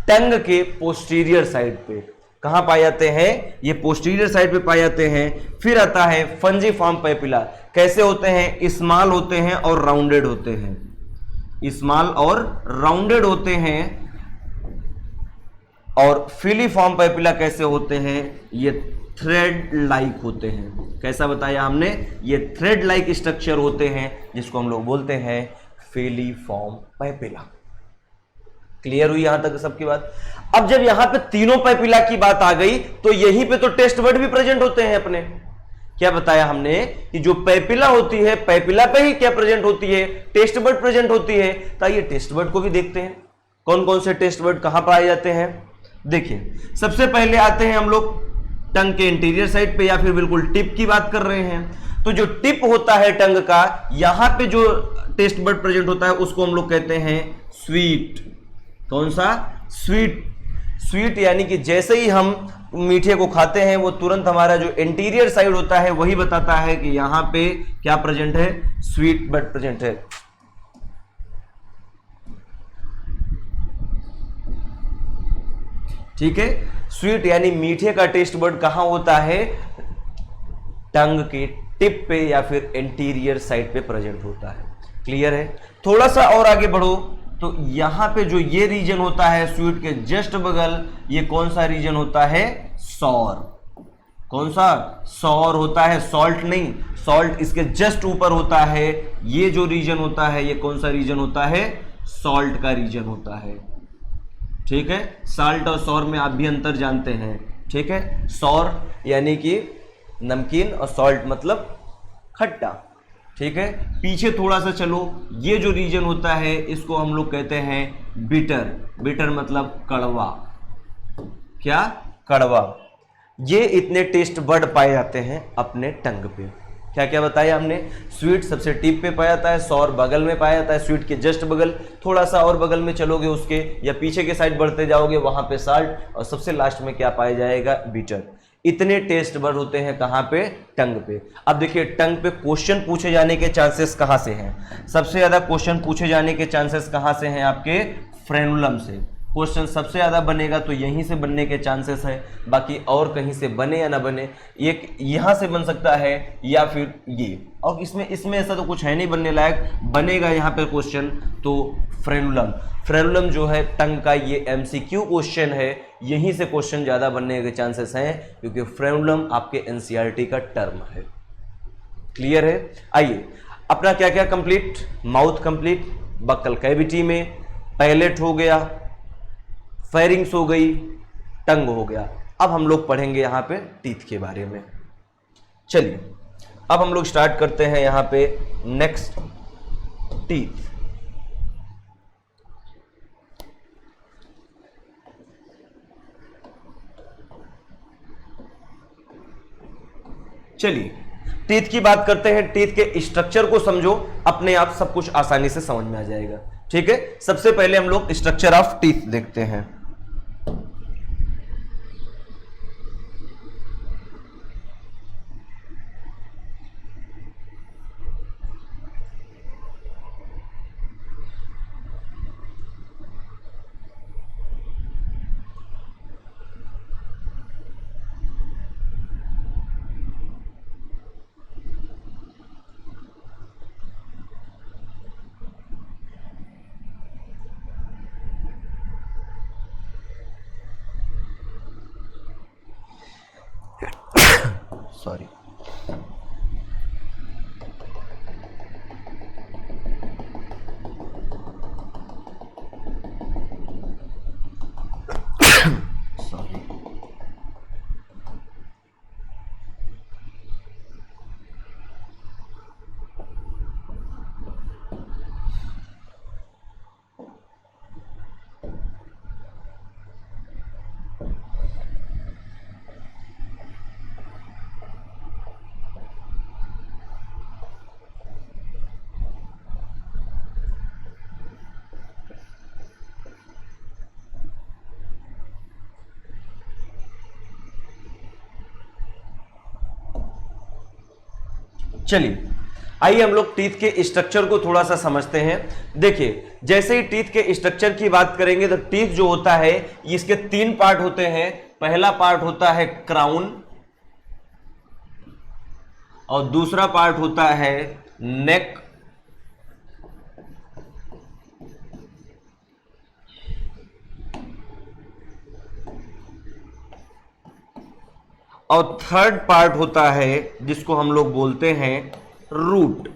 Speaker 1: टंग के पोस्टीरियर साइड पे। कहां पाए जाते हैं? ये पोस्टीरियर साइड पे पाए जाते हैं। फिर आता है फंजीफॉर्म पैपिला। कैसे होते हैं? स्मॉल होते हैं और राउंडेड होते हैं। स्मॉल और राउंडेड होते हैं। और फिलीफॉर्म पैपिला कैसे होते हैं? ये थ्रेड लाइक होते हैं। कैसा बताया हमने? ये थ्रेड लाइक स्ट्रक्चर होते हैं जिसको हम लोग बोलते हैं फिलीफॉर्म पैपिला। क्लियर हुई यहां तक सबकी बात? अब जब यहां पे तीनों पैपिला की बात आ गई तो यहीं पे तो टेस्ट बड भी प्रेजेंट होते हैं अपने। क्या बताया हमने कि जो पैपिला होती है, पैपिला पे ही क्या प्रेजेंट होती है? टेस्ट बड प्रेजेंट होती है। तो आइए टेस्ट बड को भी देखते हैं, कौन कौन से टेस्ट बड कहां पाए जाते हैं। देखिए, सबसे पहले आते हैं हम लोग टंग के इंटीरियर साइड पे या फिर बिल्कुल टिप की बात कर रहे हैं। तो जो टिप होता है टंग का, यहां पे जो टेस्ट बड प्रेजेंट होता है उसको हम लोग कहते हैं स्वीट। कौन सा? स्वीट। स्वीट यानी कि जैसे ही हम मीठे को खाते हैं वो तुरंत हमारा जो इंटीरियर साइड होता है वही बताता है कि यहां पे क्या प्रेजेंट है? स्वीट बड प्रेजेंट है। ठीक है, स्वीट यानी मीठे का टेस्ट बड कहां होता है? टंग के टिप पे या फिर इंटीरियर साइड पे प्रेजेंट होता है। क्लियर है? थोड़ा सा और आगे बढ़ो तो यहां पे जो ये रीजन होता है स्वीट के जस्ट बगल, ये कौन सा रीजन होता है? सॉर। कौन सा? सॉर होता है, सॉल्ट नहीं। सॉल्ट इसके जस्ट ऊपर होता है। ये जो रीजन होता है ये कौन सा रीजन होता है? सॉल्ट का रीजन होता है। ठीक है, साल्ट और सॉर में आप भी अंतर जानते हैं। ठीक है, सॉर यानी कि नमकीन और सॉल्ट मतलब खट्टा। ठीक है, पीछे थोड़ा सा चलो, ये जो रीजन होता है इसको हम लोग कहते हैं बिटर। बिटर मतलब कड़वा। क्या? कड़वा। ये इतने टेस्ट बड पाए जाते हैं अपने टंग पे। क्या क्या बताया हमने? स्वीट सबसे टिप पे पाया जाता है, सॉर बगल में पाया जाता है, स्वीट के जस्ट बगल। थोड़ा सा और बगल में चलोगे उसके या पीछे के साइड बढ़ते जाओगे वहां पे साल्ट, और सबसे लास्ट में क्या पाया जाएगा? बीटर। इतने टेस्ट बड होते हैं कहां पे? टंग पे। अब देखिए टंग पे क्वेश्चन पूछे जाने के चांसेस कहां से हैं? सबसे ज्यादा क्वेश्चन पूछे जाने के चांसेस कहां से हैं? आपके फ्रेनुलम से। क्वेश्चन सबसे ज्यादा बनेगा तो यहीं से बनने के चांसेस है, बाकी और कहीं से बने या ना बने, एक यहां से बन सकता है या फिर ये। और इसमें ऐसा तो कुछ है नहीं बनने लायक, बनेगा यहाँ पे क्वेश्चन तो फ्रेनुलम। फ्रेनुलम जो है टंग का ये एमसीक्यू क्वेश्चन है, यहीं से क्वेश्चन ज्यादा बनने के चांसेस हैं क्योंकि फ्रेनुलम आपके एनसीईआरटी का टर्म है। क्लियर है? आइए अपना क्या क्या complete? Mouth complete, buccal cavity में पैलेट हो गया, फेरिंग्स हो गई, टंग हो गया। अब हम लोग पढ़ेंगे यहां पे टीथ के बारे में। चलिए अब हम लोग स्टार्ट करते हैं यहां पे नेक्स्ट टीथ। चलिए टीथ की बात करते हैं। टीथ के स्ट्रक्चर को समझो, अपने आप सब कुछ आसानी से समझ में आ जाएगा। ठीक है, सबसे पहले हम लोग स्ट्रक्चर ऑफ टीथ देखते हैं। सॉरी, चलिए आइए हम लोग टीथ के स्ट्रक्चर को थोड़ा सा समझते हैं। देखिए जैसे ही टीथ के स्ट्रक्चर की बात करेंगे तो टीथ जो होता है इसके 3 पार्ट होते हैं। पहला पार्ट होता है क्राउन और दूसरा पार्ट होता है नेक और थर्ड पार्ट होता है जिसको हम लोग बोलते हैं रूट।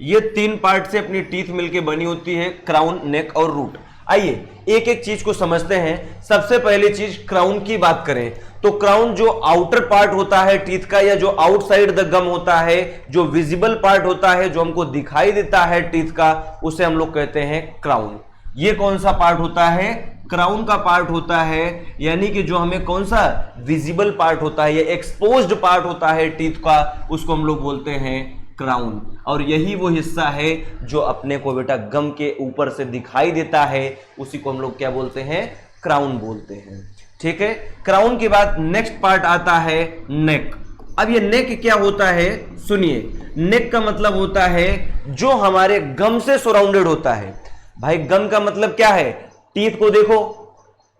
Speaker 1: ये 3 पार्ट से अपनी टीथ मिलके बनी होती है, क्राउन, नेक और रूट। आइए एक एक चीज को समझते हैं। सबसे पहले चीज क्राउन की बात करें तो क्राउन जो आउटर पार्ट होता है टीथ का या जो आउटसाइड द गम होता है, जो विजिबल पार्ट होता है, जो हमको दिखाई देता है टीथ का, उसे हम लोग कहते हैं क्राउन। ये कौन सा पार्ट होता है? क्राउन का पार्ट होता है, यानी कि जो हमें कौन सा विजिबल पार्ट होता है, ये एक्सपोज्ड पार्ट होता है टीथ का, उसको हम लोग बोलते हैं क्राउन। और यही वो हिस्सा है जो अपने को बेटा गम के ऊपर से दिखाई देता है, उसी को हम लोग क्या बोलते हैं? क्राउन बोलते हैं। ठीक है, क्राउन के बाद नेक्स्ट पार्ट आता है नेक। अब ये नेक क्या होता है सुनिए। नेक का मतलब होता है जो हमारे गम से सराउंडेड होता है। भाई गम का मतलब क्या है? टीथ को देखो,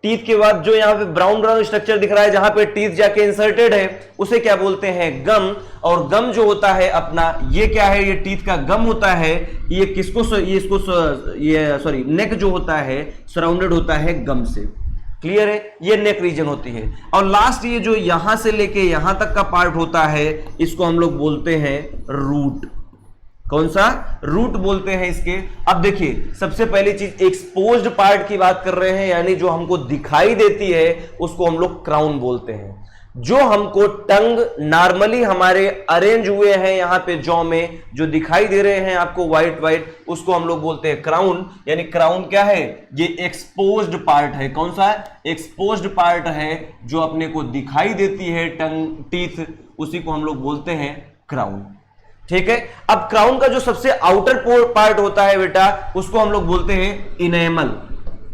Speaker 1: टीथ के बाद जो यहां पे ब्राउन ब्राउन स्ट्रक्चर दिख रहा है जहां पे टीथ जाके इंसर्टेड है, उसे क्या बोलते हैं? गम। और गम जो होता है अपना, ये क्या है? ये टीथ का गम होता है। ये किसको सॉरी नेक जो होता है सराउंडेड होता है गम से। क्लियर है? ये नेक रीजन होती है। और लास्ट ये जो यहां से लेके यहां तक का पार्ट होता है, इसको हम लोग बोलते हैं रूट। कौन सा? रूट बोलते हैं इसके। अब देखिए सबसे पहली चीज एक्सपोज्ड पार्ट की बात कर रहे हैं, यानी जो हमको दिखाई देती है उसको हम लोग क्राउन बोलते हैं। जो हमको टंग नॉर्मली हमारे अरेंज हुए हैं यहां पे जॉ में, जो दिखाई दे रहे हैं आपको व्हाइट व्हाइट, उसको हम लोग बोलते हैं क्राउन। यानी क्राउन क्या है? ये एक्सपोज्ड पार्ट है। कौन सा? एक्सपोज्ड पार्ट है जो अपने को दिखाई देती है टंग, टीथ, उसी को हम लोग बोलते हैं क्राउन। ठीक है, अब क्राउन का जो सबसे आउटर पार्ट होता है बेटा, उसको हम लोग बोलते हैं इनेमल।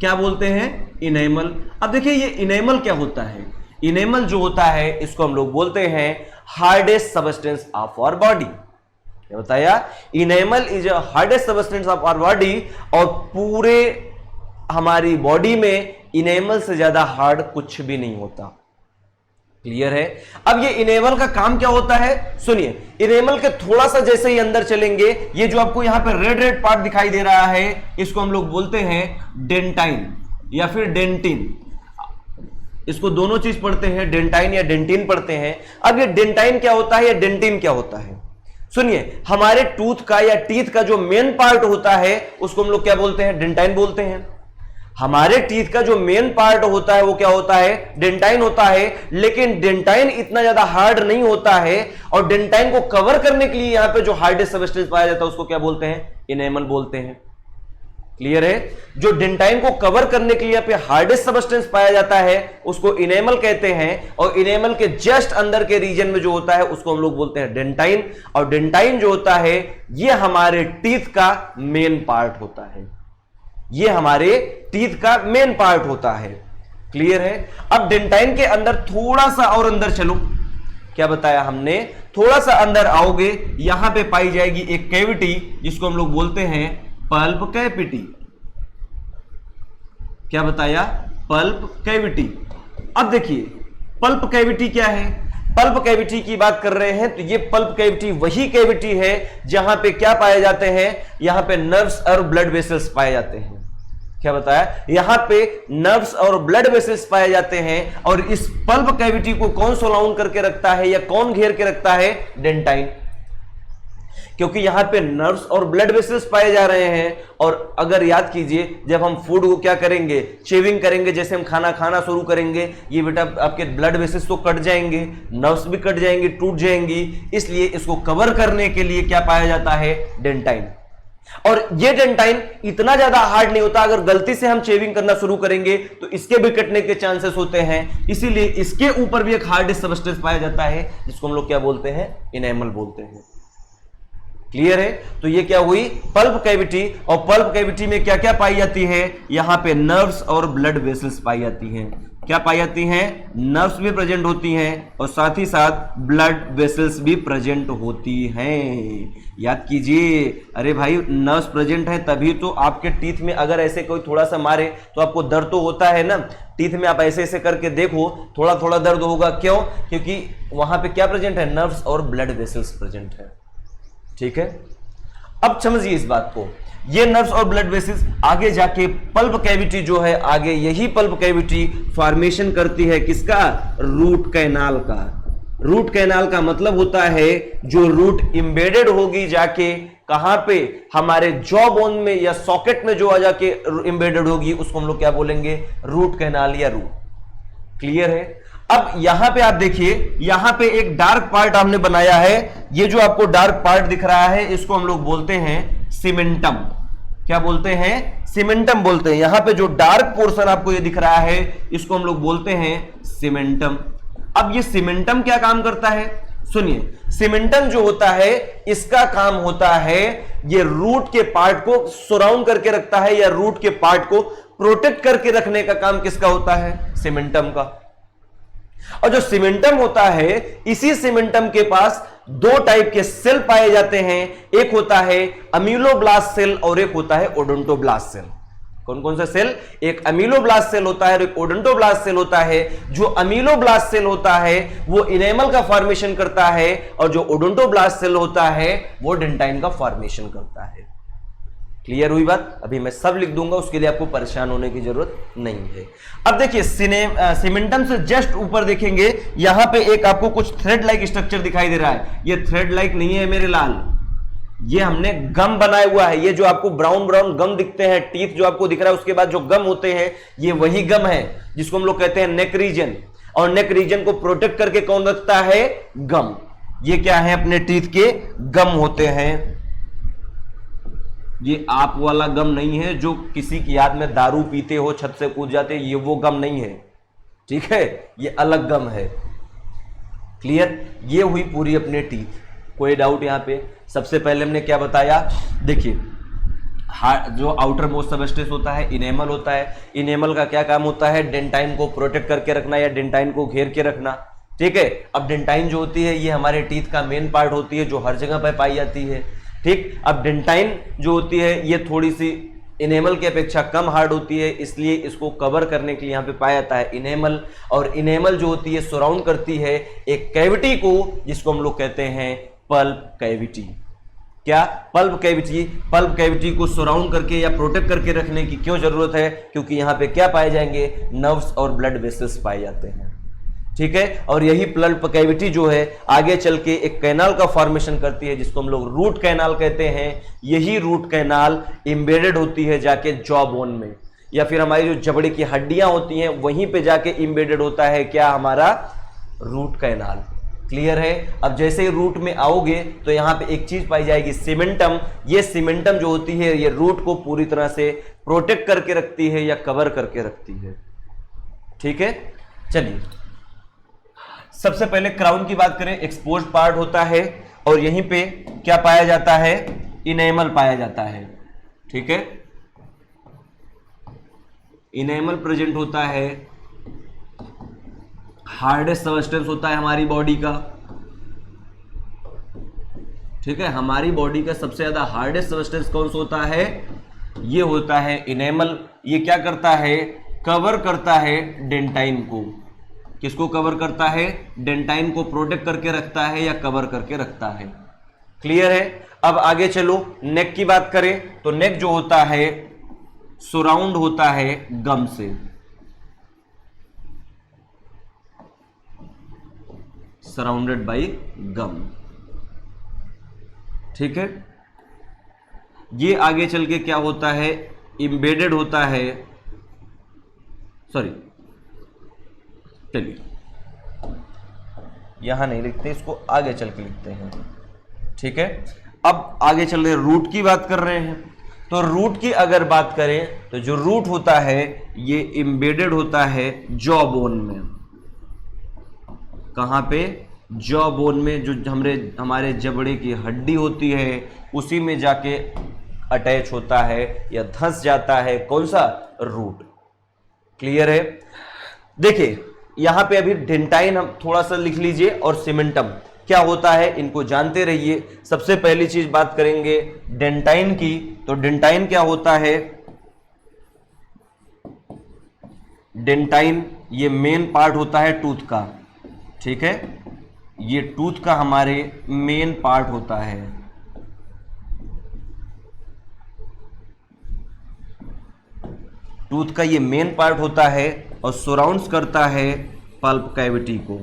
Speaker 1: क्या बोलते हैं? इनेमल। अब देखिए ये इनेमल क्या होता है? इनेमल जो होता है इसको हम लोग बोलते हैं hardest substance of our body. क्या बताया? Enamel is a hardest substance of our body. और पूरे हमारी बॉडी में इनेमल से ज्यादा हार्ड कुछ भी नहीं होता। क्लियर है? अब ये इनेमल का काम क्या होता है सुनिए। इनेमल के थोड़ा सा जैसे ही अंदर चलेंगे, ये जो आपको यहां पे रेड रेड पार्ट दिखाई दे रहा है, इसको हम लोग बोलते हैं डेंटाइन या फिर डेंटिन। इसको दोनों चीज पढ़ते हैं, डेंटाइन या डेंटिन पढ़ते हैं। अब ये डेंटाइन क्या होता है या डेंटिन क्या होता है? सुनिए, हमारे टूथ का या टीथ का जो मेन पार्ट होता है उसको हम लोग क्या बोलते हैं? डेंटाइन बोलते हैं। हमारे टीथ का जो मेन पार्ट होता है वो क्या होता है, डेंटाइन होता है, लेकिन डेंटाइन इतना ज्यादा हार्ड नहीं होता है और डेंटाइन को कवर करने के लिए यहां पे जो हार्डेस्ट सबस्टेंस पाया जाता है उसको क्या बोलते हैं, इनेमल बोलते हैं। क्लियर है? जो डेंटाइन को कवर करने के लिए यहां पे हार्डेस्ट सबस्टेंस पाया जाता है उसको इनेमल कहते हैं, और इनेमल के जस्ट अंदर के रीजन में जो होता है उसको हम लोग बोलते हैं डेंटाइन। और डेंटाइन जो होता है ये हमारे टीथ का मेन पार्ट होता है, ये हमारे टीथ का मेन पार्ट होता है। क्लियर है? अब डेंटाइन के अंदर थोड़ा सा और अंदर चलो, क्या बताया हमने, थोड़ा सा अंदर आओगे यहां पे पाई जाएगी एक कैविटी जिसको हम लोग बोलते हैं पल्प कैविटी। क्या बताया, पल्प कैविटी। अब देखिए पल्प कैविटी क्या है, पल्प कैविटी की बात कर रहे हैं तो ये पल्प कैविटी वही कैविटी है जहां पे क्या पाए जाते हैं, यहां पे नर्व्स और ब्लड वेसल्स पाए जाते हैं। क्या बताया, यहां पे नर्व्स और ब्लड वेसल्स पाए जाते हैं, और इस पल्प कैविटी को कौन सराउंड करके रखता है या कौन घेर के रखता है, डेंटाइन। क्योंकि यहां पे नर्व्स और ब्लड वेसल्स पाए जा रहे हैं। और अगर याद कीजिए जब हम फूड को क्या करेंगे, चेविंग करेंगे, जैसे हम खाना खाना शुरू करेंगे, ये बेटा आपके ब्लड वेसल्स तो कट जाएंगे, नर्व्स भी कट जाएंगे, टूट जाएंगी, इसलिए इसको कवर करने के लिए क्या पाया जाता है, डेंटाइन। और ये डेंटाइन इतना ज्यादा हार्ड नहीं होता, अगर गलती से हम चेविंग करना शुरू करेंगे तो इसके भी कटने के चांसेस होते हैं, इसीलिए इसके ऊपर भी एक हार्डेस्ट सबस्टेंस पाया जाता है जिसको हम लोग क्या बोलते हैं, इनेमल बोलते हैं। क्लियर है? तो ये क्या हुई, पल्प कैविटी। और पल्प कैविटी में क्या क्या पाई जाती है, यहां पे नर्व्स और ब्लड वेसल्स पाई जाती हैं। क्या पाई जाती हैं, नर्व्स भी प्रेजेंट होती हैं और साथ ही साथ ब्लड वेसल्स भी प्रेजेंट होती हैं। याद कीजिए, अरे भाई नर्व्स प्रेजेंट है तभी तो आपके टीथ में अगर ऐसे कोई थोड़ा सा मारे तो आपको दर्द तो होता है ना, टीथ में आप ऐसे ऐसे करके देखो थोड़ा थोड़ा दर्द होगा, क्यों, क्योंकि वहां पे क्या प्रेजेंट है, नर्व्स और ब्लड वेसल्स प्रेजेंट है। ठीक है? अब समझिए इस बात को, ये नर्व्स और ब्लड वेसल्स आगे जाके पल्प कैविटी जो है, आगे यही पल्प कैविटी फॉर्मेशन करती है किसका, रूट कैनाल का। रूट कैनाल का मतलब होता है जो रूट इंबेडेड होगी जाके कहां पे, हमारे जॉ बोन में या सॉकेट में जो आ जाके इंबेडेड होगी उसको हम लोग क्या बोलेंगे, रूट कैनाल या रूट। क्लियर है? अब यहां पे आप देखिए, यहां पे एक डार्क पार्ट हमने बनाया है, ये जो आपको डार्क पार्ट दिख रहा है इसको हम लोग बोलते हैं सीमेंटम। क्या बोलते हैं, सीमेंटम बोलते हैं। यहां पे जो डार्क पोर्शन आपको ये दिख रहा है इसको हम लोग बोलते हैं सीमेंटम। अब ये सीमेंटम क्या काम करता है, सुनिए, सीमेंटम जो होता है इसका काम होता है ये रूट के पार्ट को सराउंड करके रखता है, या रूट के पार्ट को प्रोटेक्ट करके रखने का काम किसका होता है, सीमेंटम का। और जो सीमेंटम होता है, इसी सीमेंटम के पास दो टाइप के सेल पाए जाते हैं, एक होता है अमीलोब्लास्ट सेल और एक होता है ओडोंटोब्लास्ट सेल। कौन कौन सा सेल, एक अमीलोब्लास्ट सेल होता है और एक ओडोंटोब्लास्ट सेल होता है। जो अमीलोब्लास्ट सेल होता है वो इनेमल का फॉर्मेशन करता है, और जो ओडोंटोब्लास्ट सेल होता है वो डेंटाइन का फॉर्मेशन करता है। क्लियर हुई बात? अभी मैं सब लिख दूंगा, उसके लिए आपको परेशान होने की जरूरत नहीं है। अब देखिए सीमेंटम से जस्ट ऊपर देखेंगे, यहां पे एक आपको कुछ थ्रेड लाइक स्ट्रक्चर दिखाई दे रहा है। ये थ्रेड लाइक नहीं है मेरे लाल, ये हमने गम बनाया हुआ है। ये जो आपको ब्राउन ब्राउन गम दिखते हैं, टीथ जो आपको दिख रहा है उसके बाद जो गम होते हैं, ये वही गम है जिसको हम लोग कहते हैं नेक रीजन। और नेक रीजन को प्रोटेक्ट करके कौन रखता है, गम। ये क्या है, अपने टीथ के गम होते हैं। ये आप वाला गम नहीं है जो किसी की याद में दारू पीते हो छत से कूद जाते, ये वो गम नहीं है, ठीक है, ये अलग गम है। क्लियर? ये हुई पूरी अपने टीथ। कोई डाउट यहां पे? सबसे पहले हमने क्या बताया, देखिए जो आउटर मोस्ट सबस्टेंस होता है इनेमल होता है। इनेमल का क्या काम होता है, डेंटाइन को प्रोटेक्ट करके रखना या डेंटाइन को घेर के रखना। ठीक है? अब डेंटाइन जो होती है ये हमारे टीथ का मेन पार्ट होती है जो हर जगह पर पाई जाती है। ठीक, अब डेंटाइन जो होती है ये थोड़ी सी इनेमल की अपेक्षा कम हार्ड होती है, इसलिए इसको कवर करने के लिए यहाँ पे पाया जाता है इनेमल। और इनेमल जो होती है सराउंड करती है एक कैविटी को जिसको हम लोग कहते हैं पल्प कैविटी। क्या, पल्प कैविटी। पल्प कैविटी को सराउंड करके या प्रोटेक्ट करके रखने की क्यों जरूरत है, क्योंकि यहाँ पे क्या पाए जाएंगे, नर्व्स और ब्लड वेसल्स पाए जाते हैं। ठीक है? और यही पल्प कैविटी जो है आगे चल के एक कैनाल का फॉर्मेशन करती है जिसको हम लोग रूट कैनाल कहते हैं। यही रूट कैनाल एम्बेडेड होती है जाके जॉ बोन में। या फिर हमारी जो जबड़े की हड्डियां होती हैं वहीं पे जाके इंबेडेड होता है क्या, हमारा रूट कैनाल। क्लियर है। अब जैसे ही रूट में आओगे तो यहां पे एक चीज पाई जाएगी, सीमेंटम। ये सीमेंटम जो होती है ये रूट को पूरी तरह से प्रोटेक्ट करके रखती है या कवर करके रखती है। ठीक है, चलिए सबसे पहले क्राउन की बात करें, एक्सपोज पार्ट होता है और यहीं पे क्या पाया जाता है, इनेमल पाया जाता है। ठीक है, इनेमल प्रेजेंट होता है, हार्डेस्ट सबस्टेंस होता है हमारी बॉडी का। ठीक है, हमारी बॉडी का सबसे ज्यादा हार्डेस्ट सबस्टेंस कौन सा होता है, ये होता है इनेमल। ये क्या करता है, कवर करता है डेंटाइन को। किसको कवर करता है, डेंटाइन को प्रोटेक्ट करके रखता है या कवर करके रखता है। क्लियर है। अब आगे चलो, नेक की बात करें तो नेक जो होता है सराउंड होता है गम से। सराउंडेड बाई गम। ठीक है, ये आगे चल के क्या होता है, इंबेडेड होता है, सॉरी चलिए यहां नहीं लिखते, इसको आगे चल के लिखते हैं। ठीक है, अब आगे चल रहे रूट की बात कर रहे हैं। तो रूट की अगर बात करें तो जो रूट होता है ये इंबेडेड होता है जॉ बोन में। कहां पे, जॉ बोन में, जो हमारे जबड़े की हड्डी होती है उसी में जाके अटैच होता है या धंस जाता है, कौन सा, रूट। क्लियर है। देखिए यहां पे अभी डेंटाइन हम थोड़ा सा लिख लीजिए और सीमेंटम क्या होता है इनको जानते रहिए। सबसे पहली चीज बात करेंगे डेंटाइन की, तो डेंटाइन क्या होता है, डेंटाइन ये मेन पार्ट होता है टूथ का। ठीक है, ये टूथ का हमारे मेन पार्ट होता है। टूथ का ये मेन पार्ट होता है और सराउंड्स करता है पल्प कैविटी को।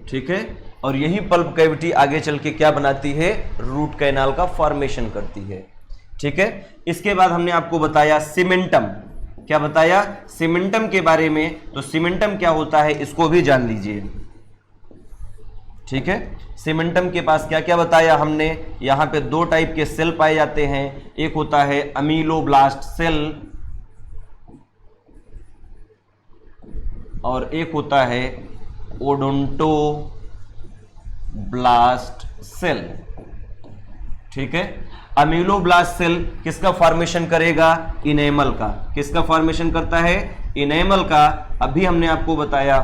Speaker 1: ठीक है, और यही पल्प कैविटी आगे चल के क्या बनाती है, रूट कैनाल का फॉर्मेशन करती है। ठीक है, इसके बाद हमने आपको बताया सीमेंटम। क्या बताया, सीमेंटम के बारे में। तो सीमेंटम क्या होता है इसको भी जान लीजिए। ठीक है, सीमेंटम के पास क्या क्या बताया हमने, यहां पे दो टाइप के सेल पाए जाते हैं। एक होता है अमीलोब्लास्ट सेल और एक होता है ओडोंटोब्लास्ट सेल। ठीक है, अमीलोब्लास्ट सेल किसका फॉर्मेशन करेगा, इनेमल का। किसका फॉर्मेशन करता है, इनेमल का। अभी हमने आपको बताया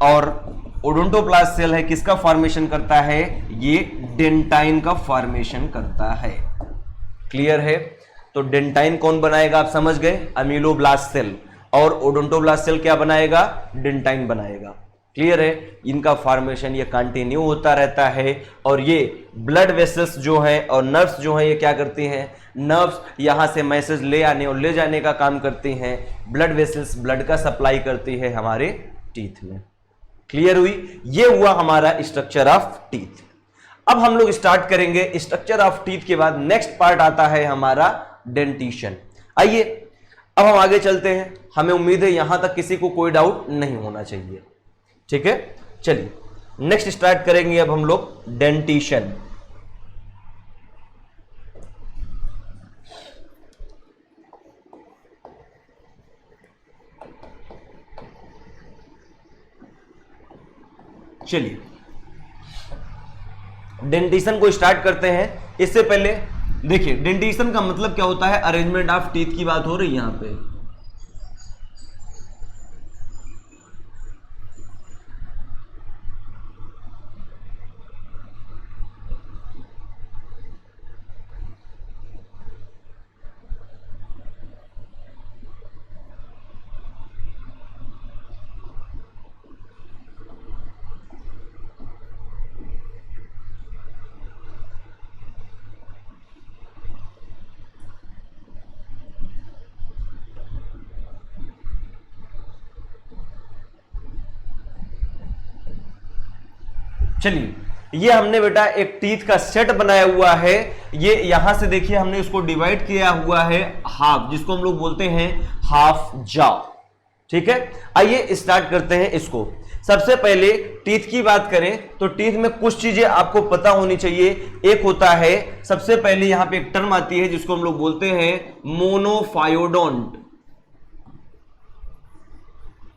Speaker 1: और ओडोंटोब्लास्ट सेल है किसका फॉर्मेशन करता है, ये डेंटाइन का फॉर्मेशन करता है। क्लियर है। तो डेंटाइन कौन बनाएगा, आप समझ गए, अमीलोब्लास्ट सेल, और ओडोंटोब्लास्ट सेल क्या बनाएगा, डेंटाइन बनाएगा। क्लियर है। इनका फॉर्मेशन ये कंटिन्यू होता रहता है और ये ब्लड वेसल्स जो है और नर्व्स जो है ये क्या करती हैं, नर्व्स यहां से मैसेज ले आने और ले जाने का काम करती हैं। ब्लड वेसल्स ब्लड का सप्लाई करती है हमारे टीथ में। क्लियर हुई। ये हुआ हमारा स्ट्रक्चर ऑफ टीथ। अब हम लोग स्टार्ट करेंगे स्ट्रक्चर ऑफ टीथ के बाद नेक्स्ट पार्ट आता है हमारा डेंटिशन। आइए अब हम आगे चलते हैं। हमें उम्मीद है यहां तक किसी को कोई डाउट नहीं होना चाहिए। ठीक है, चलिए नेक्स्ट स्टार्ट करेंगे अब हम लोग डेंटिशन। चलिए डेंटिशन को स्टार्ट करते हैं। इससे पहले देखिए डेंटिशन का मतलब क्या होता है, अरेंजमेंट ऑफ टीथ की बात हो रही है यहां पे। चलिए, ये हमने बेटा एक टीथ का सेट बनाया हुआ है। ये यहां से देखिए हमने इसको डिवाइड किया हुआ है हाफ, जिसको हम लोग बोलते हैं हाफ जॉ। ठीक है, आइए स्टार्ट करते हैं इसको। सबसे पहले टीथ की बात करें तो टीथ में कुछ चीजें आपको पता होनी चाहिए। एक होता है, सबसे पहले यहां पे एक टर्म आती है जिसको हम लोग बोलते हैं मोनोफायोडोंट।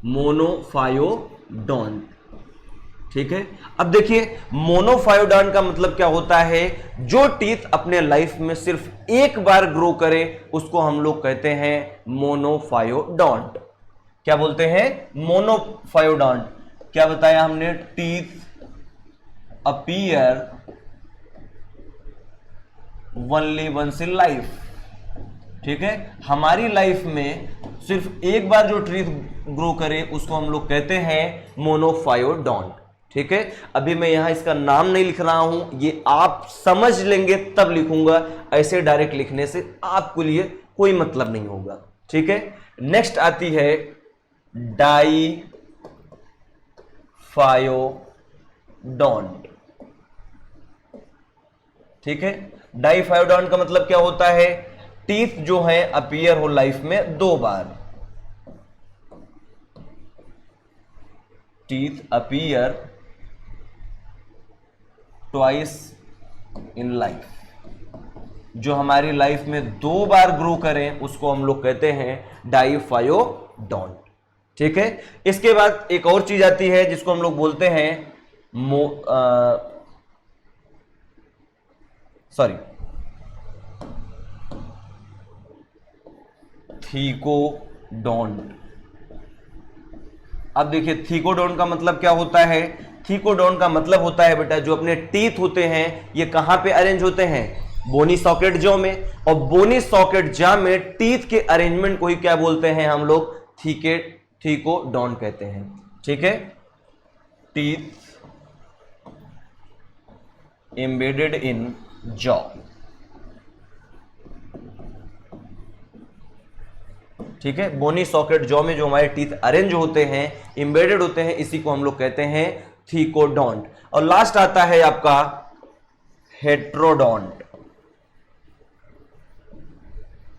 Speaker 1: मोनोफायोडोंट, ठीक है। अब देखिए मोनोफायोडोंट का मतलब क्या होता है, जो टीथ अपने लाइफ में सिर्फ एक बार ग्रो करे उसको हम लोग कहते हैं मोनोफायोडोंट। क्या बोलते हैं? मोनोफायोडोंट। क्या बताया हमने? Teeth appear only once in life. ठीक है, हमारी लाइफ में सिर्फ एक बार जो टीथ ग्रो करे उसको हम लोग कहते हैं मोनोफायोडोंट। ठीक है, अभी मैं यहां इसका नाम नहीं लिख रहा हूं, ये आप समझ लेंगे तब लिखूंगा, ऐसे डायरेक्ट लिखने से आपके लिए कोई मतलब नहीं होगा। ठीक है, नेक्स्ट आती है डाई फायोडोंट। ठीक है, डाईफायोडोंट का मतलब क्या होता है? टीथ जो है अपीयर हो लाइफ में दो बार। Teeth appear twice in life, जो हमारी लाइफ में दो बार ग्रो करें उसको हम लोग कहते हैं डाईफायोडोंट। ठीक है, इसके बाद एक और चीज आती है जिसको हम लोग बोलते हैं थीकोडोंट। अब देखिए थीकोडोंट का मतलब क्या होता है? थीकोडोंट का मतलब होता है बेटा, जो अपने टीथ होते हैं ये कहां पे अरेंज होते हैं? बोनी सॉकेट जॉ में। और बोनी सॉकेट जॉ में टीथ के अरेंजमेंट को ही क्या बोलते हैं हम लोग? थीकोडोंट कहते हैं। ठीक है, टीथ एम्बेडेड इन जॉ। ठीक है, बोनी सॉकेट जॉ में जो हमारे टीथ अरेंज होते हैं, एम्बेडेड होते हैं, इसी को हम लोग कहते हैं थीकोडोंट। और लास्ट आता है आपका हेट्रोडोंट।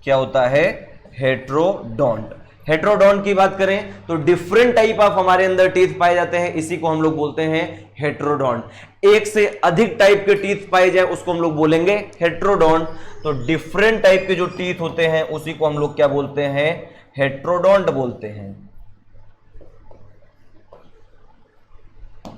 Speaker 1: क्या होता है? हेट्रोडोंट। हेट्रोडोंट की बात करें तो डिफरेंट टाइप ऑफ हमारे अंदर टीथ पाए जाते हैं, इसी को हम लोग बोलते हैं हेट्रोडोंट। एक से अधिक टाइप के टीथ पाए जाए उसको हम लोग बोलेंगे हेट्रोडोंट। तो डिफरेंट टाइप के जो टीथ होते हैं उसी को हम लोग क्या बोलते हैं? हेट्रोडोंट बोलते हैं।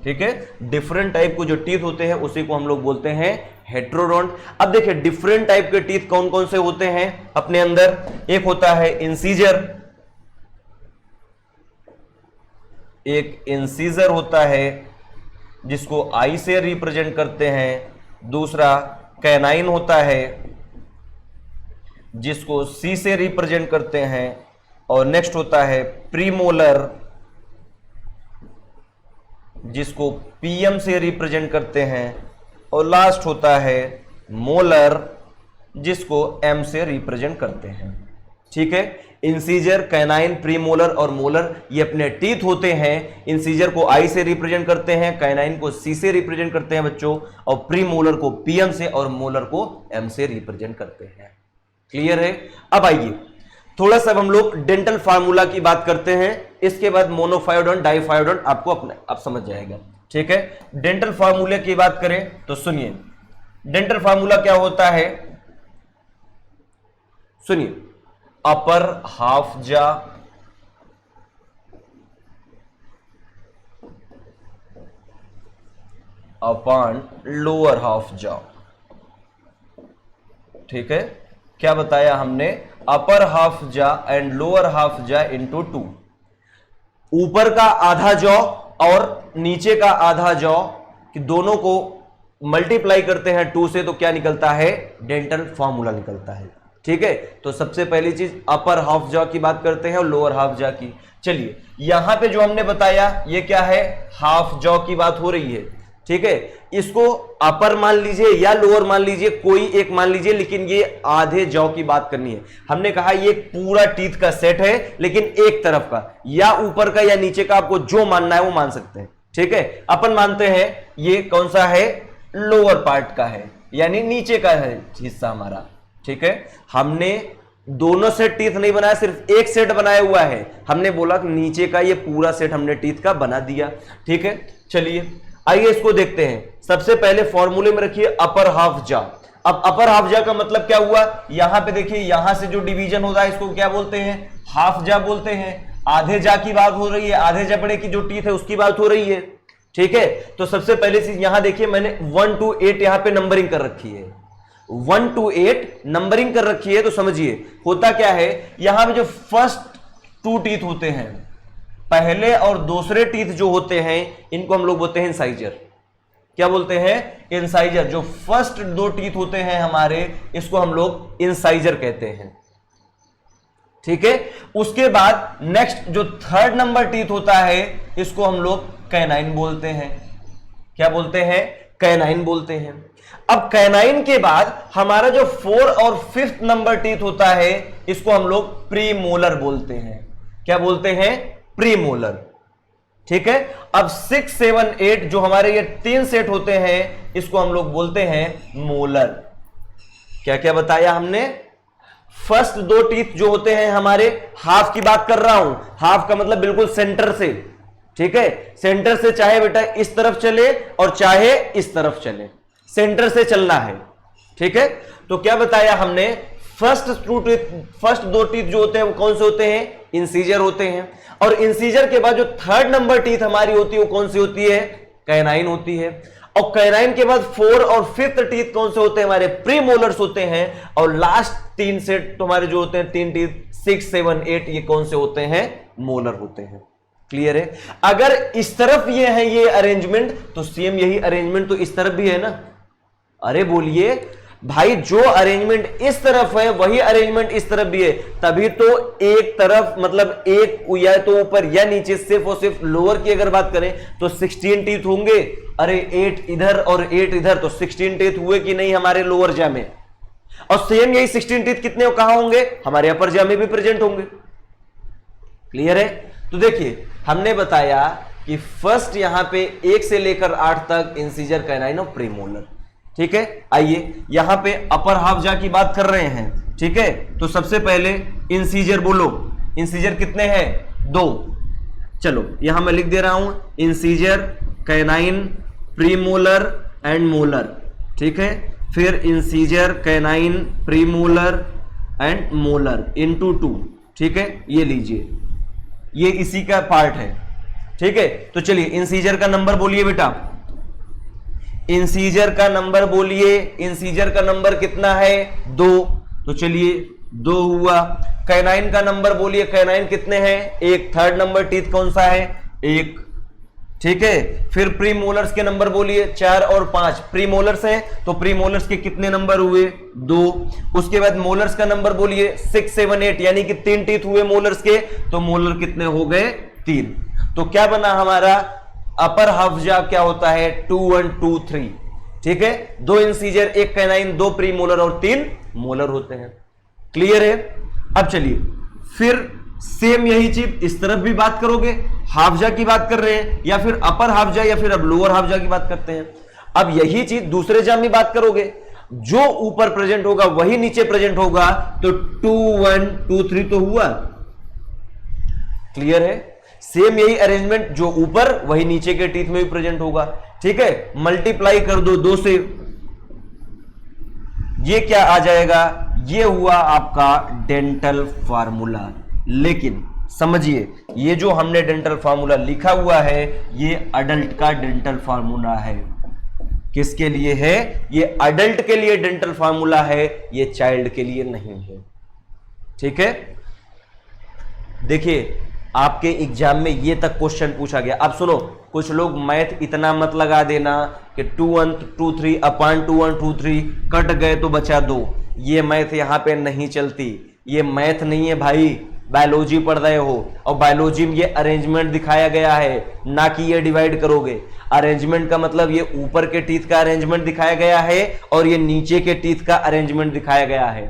Speaker 1: ठीक है, डिफरेंट टाइप के जो टीथ होते हैं उसी को हम लोग बोलते हैं हेट्रोडोंट। अब देखिए डिफरेंट टाइप के टीथ कौन कौन से होते हैं अपने अंदर। एक होता है इंसीजर, एक इंसीजर होता है जिसको आई से रिप्रेजेंट करते हैं। दूसरा कैनाइन होता है जिसको सी से रिप्रेजेंट करते हैं। और नेक्स्ट होता है प्रीमोलर, जिसको पीएम से रिप्रेजेंट करते हैं। और लास्ट होता है मोलर, जिसको एम से रिप्रेजेंट करते हैं। ठीक है, इंसीजर, कैनाइन, प्रीमोलर और मोलर ये अपने टीथ होते हैं। इंसीजर को आई से रिप्रेजेंट करते हैं, कैनाइन को सी से रिप्रेजेंट करते हैं बच्चों, और प्रीमोलर को पीएम से और मोलर को एम से रिप्रेजेंट करते हैं। क्लियर है? अब आइए थोड़ा सा हम लोग डेंटल फार्मूला की बात करते हैं, इसके बाद मोनोफायोडोंट, डाईफायोडोंट आपको अपने आप समझ जाएगा। ठीक है, डेंटल फार्मूले की बात करें तो सुनिए, डेंटल फार्मूला क्या होता है? सुनिए, अपर हाफ जा अपॉन लोअर हाफ जा। ठीक है, क्या बताया हमने? अपर हाफ जा एंड लोअर हाफ जा इंटू 2। ऊपर का आधा जॉ और नीचे का आधा जॉ कि दोनों को मल्टीप्लाई करते हैं 2 से तो क्या निकलता है? डेंटल फार्मूला निकलता है। ठीक है, तो सबसे पहली चीज अपर हाफ जॉ की बात करते हैं और लोअर हाफ जॉ की। चलिए यहां पे जो हमने बताया ये क्या है? हाफ जॉ की बात हो रही है। ठीक है, इसको अपर मान लीजिए या लोअर मान लीजिए, कोई एक मान लीजिए, लेकिन ये आधे जॉ की बात करनी है। हमने कहा ये पूरा टीथ का सेट है लेकिन एक तरफ का, या ऊपर का या नीचे का, आपको जो मानना है वो मान सकते हैं। ठीक है, अपन मानते हैं ये कौन सा है, लोअर पार्ट का है, यानी नीचे का है हिस्सा हमारा। ठीक है, हमने दोनों सेट टीथ नहीं बनाया, सिर्फ एक सेट बनाया हुआ है। हमने बोला कि नीचे का ये पूरा सेट हमने टीथ का बना दिया। ठीक है, चलिए आइए इसको देखते हैं। सबसे पहले फॉर्मूले में रखिए अपर हाफ जा। अब अपर हाफ जा का मतलब क्या हुआ, यहां पे देखिए, यहां से जो डिवीजन होता है इसको क्या बोलते हैं, हाफ जा बोलते हैं। आधे जा की बात हो रही है, आधे जबड़े की जो टीथ है उसकी बात हो रही है। ठीक है, तो सबसे पहले चीज यहां देखिए, मैंने 1 to 8 यहां पे नंबरिंग कर रखी है, 1 to 8 नंबरिंग कर रखी है। तो समझिए होता क्या है, यहां पे जो फर्स्ट 2 टीथ होते हैं, पहले और दूसरे टीथ जो होते हैं, इनको हम लोग बोलते हैं इंसाइजर। क्या बोलते हैं, इंसाइजर। जो फर्स्ट 2 टीथ होते हैं हमारे, इसको हम लोग इंसाइजर कहते हैं। ठीक है, उसके बाद नेक्स्ट जो 3rd नंबर टीथ होता है, इसको हम लोग कैनाइन बोलते हैं। क्या बोलते हैं, कैनाइन बोलते हैं। अब कैनाइन के बाद हमारा जो 4th और 5th नंबर टीथ होता है, इसको हम लोग प्रीमोलर बोलते हैं। क्या बोलते हैं, प्रीमोलर। ठीक है, अब 6, 7, 8 जो हमारे ये 3 सेट होते हैं, इसको हम लोग बोलते हैं मोलर। क्या क्या बताया हमने, फर्स्ट 2 टीथ जो होते हैं हमारे, हाफ की बात कर रहा हूं, हाफ का मतलब बिल्कुल सेंटर से। ठीक है, सेंटर से चाहे बेटा इस तरफ चले और चाहे इस तरफ चले, सेंटर से चलना है। ठीक है, तो क्या बताया हमने, फर्स्ट 2 टीथ जो होते हैं वो कौन से होते हैं, इंसीजर होते हैं। और इंसीजर के बाद जो 3rd नंबर टीथ हमारी होती है वो कौन सी होती है, कैनाइन होती है। और कैनाइन के बाद 4th और 5th टीथ कौन से होते हैं हमारे, प्रीमोलर्स होते हैं। और लास्ट 3 सेट तो हमारे जो होते हैं 3 टीथ, 6, 7, 8, ये कौन से होते हैं, मोलर होते हैं। क्लियर है, अगर इस तरफ ये है ये अरेंजमेंट, तो सेम यही अरेंजमेंट तो इस तरफ भी है ना। अरे बोलिए भाई, जो अरेंजमेंट इस तरफ है वही अरेंजमेंट इस तरफ भी है, तभी तो एक तरफ मतलब एक या तो ऊपर या नीचे, सिर्फ और सिर्फ लोअर की अगर बात करें तो 16 टीथ होंगे। अरे 8 इधर और 8 इधर, तो 16 टीथ हुए कि नहीं हमारे लोअर जा में। और सेम यही 16 टीथ कितने कहां होंगे, हमारे अपर जा में भी प्रेजेंट होंगे। क्लियर है, तो देखिए हमने बताया कि फर्स्ट यहां पे 1 से लेकर 8 तक इंसीजर, कैनाइन और प्रीमोलर। ठीक है, आइए यहां पे अपर हाफ जा की बात कर रहे हैं। ठीक है, तो सबसे पहले इंसीजर बोलो, इंसीजर कितने हैं, 2। चलो यहां मैं लिख दे रहा हूं, incisor, canine, premolar and molar. ठीक है, फिर incisor, canine, premolar and molar into 2। ठीक है, ये लीजिए, ये इसी का पार्ट है। ठीक है, तो चलिए इंसीजर का नंबर बोलिए बेटा, इंसीजर का नंबर बोलिए। इंसीजर का नंबर कितना है, 2। तो चलिए 2 हुआ। कैनाइन का नंबर बोलिए, कैनाइन कितने हैं, 1। 3rd नंबर टीथ कौन सा है, 1। ठीक है, फिर प्रीमोलर्स के नंबर बोलिए, 4 और 5 प्रीमोलर्स हैं, तो प्रीमोलर्स के कितने नंबर हुए, 2। उसके बाद मोलर्स का नंबर बोलिए, 6, 7, 8 यानी कि 3 टीथ हुए मोलर्स के, तो मोलर कितने हो गए, 3। तो क्या बना हमारा, अपर हाफ जा क्या होता है, 2, 1, 2, 3। ठीक है, 2 इंसीजर, 1 कैनाइन, 2 प्रीमोलर और 3 मोलर होते हैं। क्लियर है, अब चलिए फिर सेम यही चीज इस तरफ भी बात करोगे, हाफ जा की बात कर रहे हैं या फिर अपर हाफ जा या फिर अब लोअर हाफ जा की बात करते हैं। अब यही चीज दूसरे जा में बात करोगे, जो ऊपर प्रेजेंट होगा वही नीचे प्रेजेंट होगा, तो 2, 1, 2, 3 तो हुआ। क्लियर है, सेम यही अरेंजमेंट, जो ऊपर वही नीचे के टीथ में भी प्रेजेंट होगा। ठीक है, मल्टीप्लाई कर दो 2 से, ये क्या आ जाएगा, ये हुआ आपका डेंटल फार्मूला। लेकिन समझिए, ये जो हमने डेंटल फार्मूला लिखा हुआ है, ये अडल्ट का डेंटल फार्मूला है। किसके लिए है, ये अडल्ट के लिए डेंटल फार्मूला है, ये चाइल्ड के लिए नहीं है। ठीक है, देखिए आपके एग्जाम में ये तक क्वेश्चन पूछा गया। अब सुनो, कुछ लोग मैथ इतना मत लगा देना कि 2, 1, 2, 3 अपॉन 2, 1, 2, 3 कट गए तो बचा 2। ये मैथ यहां पे नहीं चलती, ये मैथ नहीं है भाई, बायोलॉजी पढ़ रहे हो और बायोलॉजी में ये अरेंजमेंट दिखाया गया है, ना कि ये डिवाइड करोगे। अरेंजमेंट का मतलब ये ऊपर के टीथ का अरेंजमेंट दिखाया गया है और ये नीचे के टीथ का अरेंजमेंट दिखाया गया है।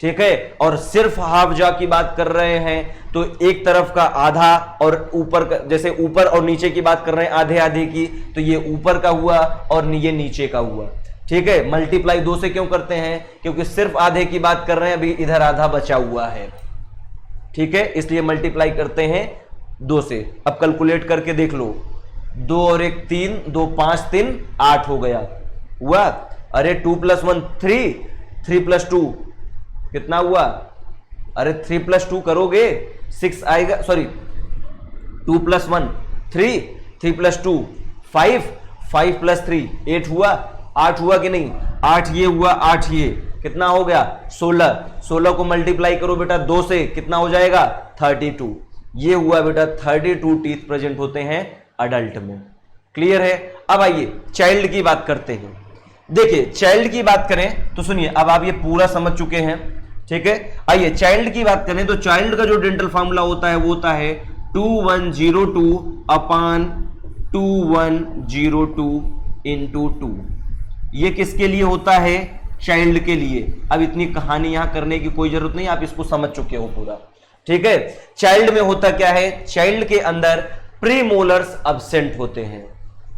Speaker 1: ठीक है, और सिर्फ हाफ जॉ की बात कर रहे हैं तो एक तरफ का आधा और ऊपर का, जैसे ऊपर और नीचे की बात कर रहे हैं आधे आधे की, तो ये ऊपर का हुआ और ये नीचे का हुआ। ठीक है, मल्टीप्लाई 2 से क्यों करते हैं, क्योंकि सिर्फ आधे की बात कर रहे हैं, अभी इधर आधा बचा हुआ है। ठीक है, इसलिए मल्टीप्लाई करते हैं 2 से। अब कैलकुलेट करके देख लो, 2 और 1 3, 2 5 3 8 हो गया, हुआ। अरे 2 + 1 3, 3 + 2 कितना हुआ, अरे 3 + 2 करोगे 6 आएगा, सॉरी 2 + 1 3, 3 + 2 5, 5 + 3 8 हुआ, 8 हुआ कि नहीं, 8 ये हुआ, 8 ये, कितना हो गया 16, 16 को मल्टीप्लाई करो बेटा 2 से, कितना हो जाएगा 32, ये हुआ बेटा 32 टीथ प्रेजेंट होते हैं अडल्ट में। क्लियर है। अब आइए चाइल्ड की बात करते हैं। देखिए चाइल्ड की बात करें तो सुनिए, अब आप ये पूरा समझ चुके हैं, ठीक है। आइए चाइल्ड की बात करें तो चाइल्ड का जो डेंटल फॉर्मूला होता है वो होता है 2102/2102 × 2। ये किसके लिए होता है, चाइल्ड के लिए। अब इतनी कहानी यहां करने की कोई जरूरत नहीं, आप इसको समझ चुके हो पूरा, ठीक है। चाइल्ड में होता क्या है, चाइल्ड के अंदर प्री मोलर्स अब्सेंट होते हैं।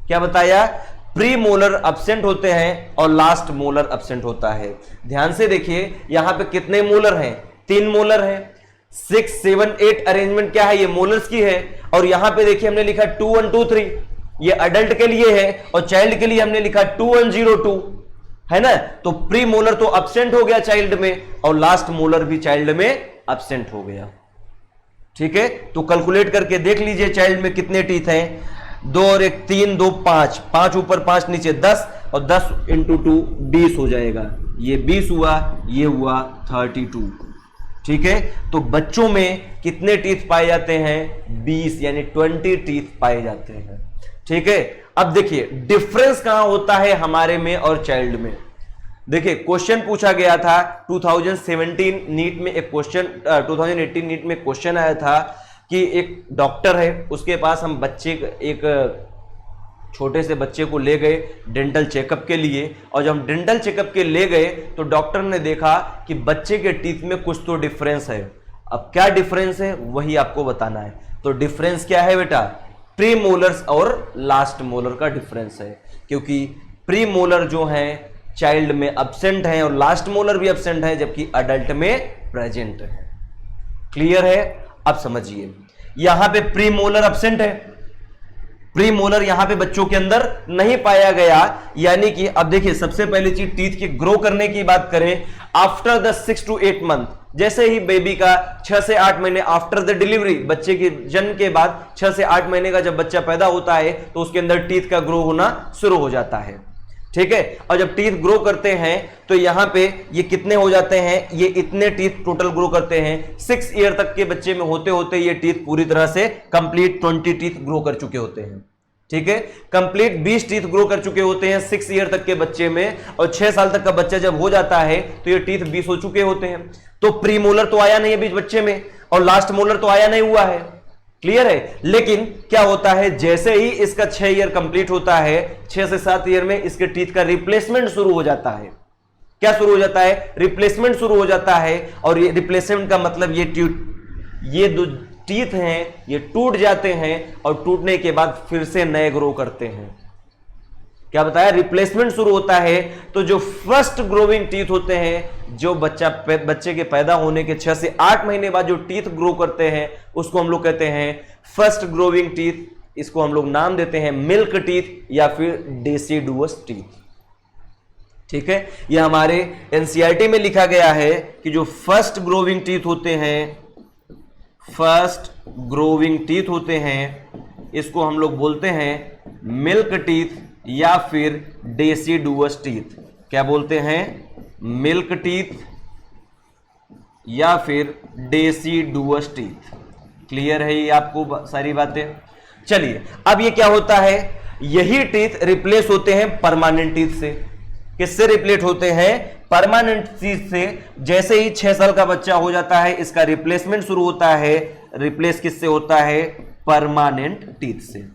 Speaker 1: क्या बताया, प्री मोलर अब्सेंट होते हैं और लास्ट मोलर अब्सेंट होता है। ध्यान से देखिए यहां पे कितने मोलर हैं, 3 मोलर हैं। 6 7 8 अरेंजमेंट क्या है, ये मोलर्स की है। और यहां पे देखिए हमने लिखा 2 1 2 3, ये अडल्ट के लिए है, और चाइल्ड के लिए हमने लिखा 2 1 0 2, है ना। तो प्री मोलर तो अब्सेंट हो गया चाइल्ड में, और लास्ट मोलर भी चाइल्ड में अब्सेंट हो गया। ठीक है, तो कैलकुलेट करके देख लीजिए चाइल्ड में कितने टीथ हैं। 2 और 1 3, 2 5, 5 ऊपर 5 नीचे 10, और 10 × 2 20 हो जाएगा। ये 20 हुआ, ये हुआ 32। ठीक है, तो बच्चों में कितने टीथ पाए जाते हैं, 20 यानी 20 टीथ पाए जाते हैं। ठीक है, अब देखिए डिफरेंस कहां होता है हमारे में और चाइल्ड में। देखिए क्वेश्चन पूछा गया था 2017 नीट में एक क्वेश्चन, 2018 नीट में क्वेश्चन आया था कि एक डॉक्टर है, उसके पास हम बच्चे, एक छोटे से बच्चे को ले गए डेंटल चेकअप के लिए, और जब हम डेंटल चेकअप के ले गए तो डॉक्टर ने देखा कि बच्चे के टीथ में कुछ तो डिफरेंस है। अब क्या डिफरेंस है वही आपको बताना है। तो डिफरेंस क्या है बेटा, प्री मोलर्स और लास्ट मोलर का डिफरेंस है, क्योंकि प्री मोलर जो है चाइल्ड में अब्सेंट है और लास्ट मोलर भी अब्सेंट है, जबकि अडल्ट में प्रेजेंट है। क्लियर है। अब समझिए यहां पे प्री मोलर अब्सेंट है, प्री मोलर यहां पे बच्चों के अंदर नहीं पाया गया, यानी कि अब देखिए सबसे पहली चीज टीथ के ग्रो करने की बात करें, आफ्टर द 6 to 8 मंथ, जैसे ही बेबी का 6 से 8 महीने आफ्टर द डिलीवरी, बच्चे के जन्म के बाद 6 से 8 महीने का जब बच्चा पैदा होता है तो उसके अंदर टीथ का ग्रो होना शुरू हो जाता है। ठीक है, और जब टीथ ग्रो करते हैं तो यहां पे ये कितने हो जाते हैं, ये इतने टीथ टोटल ग्रो करते हैं। 6 ईयर तक के बच्चे में होते होते ये टीथ पूरी तरह से कंप्लीट 20 टीथ ग्रो कर चुके होते हैं। ठीक है, कंप्लीट 20 टीथ ग्रो कर चुके होते हैं 6 ईयर तक के बच्चे में, और 6 साल तक का बच्चा जब हो जाता है तो ये टीथ 20 हो चुके होते हैं। तो प्री मोलर तो आया नहीं है बीच बच्चे में, और लास्ट मोलर तो आया नहीं हुआ है। क्लियर है। लेकिन क्या होता है, जैसे ही इसका 6 ईयर कंप्लीट होता है, 6 से 7 ईयर में इसके टीथ का रिप्लेसमेंट शुरू हो जाता है। क्या शुरू हो जाता है, रिप्लेसमेंट शुरू हो जाता है। और ये रिप्लेसमेंट का मतलब ये दो टीथ हैं ये टूट जाते हैं, और टूटने के बाद फिर से नए ग्रो करते हैं। क्या बताया, रिप्लेसमेंट शुरू होता है। तो जो फर्स्ट ग्रोइंग टीथ होते हैं, जो बच्चे के पैदा होने के 6 से 8 महीने बाद जो टीथ ग्रो करते हैं, उसको हम लोग कहते हैं फर्स्ट ग्रोइंग टीथ। इसको हम लोग नाम देते हैं मिल्क टीथ या फिर डेसिडुअस टीथ। ठीक है, यह हमारे एनसीईआरटी में लिखा गया है कि जो फर्स्ट ग्रोइंग टीथ होते हैं, फर्स्ट ग्रोइंग टीथ होते हैं, इसको हम लोग बोलते हैं मिल्क टीथ या फिर डेसिडुअस टीथ। क्या बोलते हैं, मिल्क टीथ या फिर डेसिडुअस टीथ। क्लियर है ये आपको सारी बातें। चलिए अब ये क्या होता है, यही टीथ रिप्लेस होते हैं परमानेंट टीथ से। किससे रिप्लेस होते हैं, परमानेंट टीथ से। जैसे ही 6 साल का बच्चा हो जाता है इसका रिप्लेसमेंट शुरू होता है। रिप्लेस किससे होता है, परमानेंट टीथ से।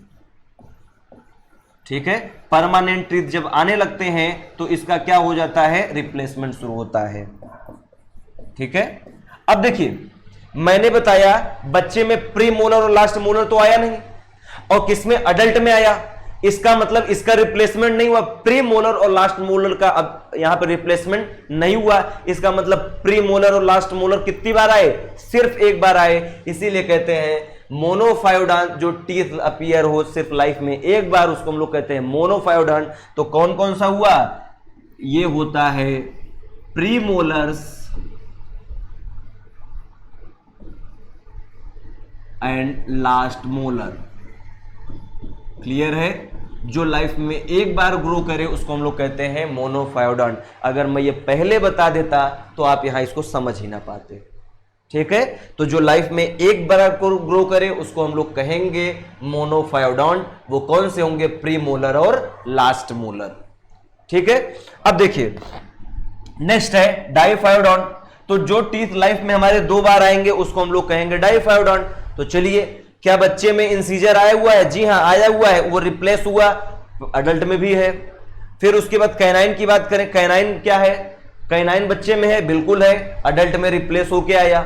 Speaker 1: ठीक है, परमानेंट टीथ जब आने लगते हैं तो इसका क्या हो जाता है, रिप्लेसमेंट शुरू होता है। ठीक है। अब देखिए मैंने बताया बच्चे में प्री मोलर और लास्ट मोलर तो आया नहीं, और किसमें, अडल्ट में आया। इसका मतलब इसका रिप्लेसमेंट नहीं हुआ, प्री मोलर और लास्ट मोलर का अब यहां पर रिप्लेसमेंट नहीं हुआ। इसका मतलब प्री मोलर और लास्ट मोलर कितनी बार आए, सिर्फ एक बार आए। इसीलिए कहते हैं मोनोफायोडांट, जो टीथ अपीयर हो सिर्फ लाइफ में एक बार, उसको हम लोग कहते हैं मोनोफायोडांट। तो कौन कौन सा हुआ, ये होता है pre molars and last molar. Clear है, जो लाइफ में एक बार ग्रो करे उसको हम लोग कहते हैं मोनोफायोडांट। अगर मैं ये पहले बता देता तो आप यहां इसको समझ ही ना पाते। ठीक है, तो जो लाइफ में एक बार ग्रो करे उसको हम लोग कहेंगे मोनोफायोडांट। वो कौन से होंगे, प्री मोलर और लास्ट मोलर। ठीक है, अब देखिए नेक्स्ट है डाइफायोडांट। तो जो टीथ लाइफ में हमारे दो बार आएंगे उसको हम लोग कहेंगे डाइफायोडांट। तो चलिए, क्या बच्चे में इंसीजर आया हुआ है, जी हां आया हुआ है, वो रिप्लेस हुआ, अडल्ट में भी है। फिर उसके बाद कैनाइन की बात करें, कैनाइन क्या है, कैनाइन बच्चे में है, बिल्कुल है, अडल्ट में रिप्लेस होके आया।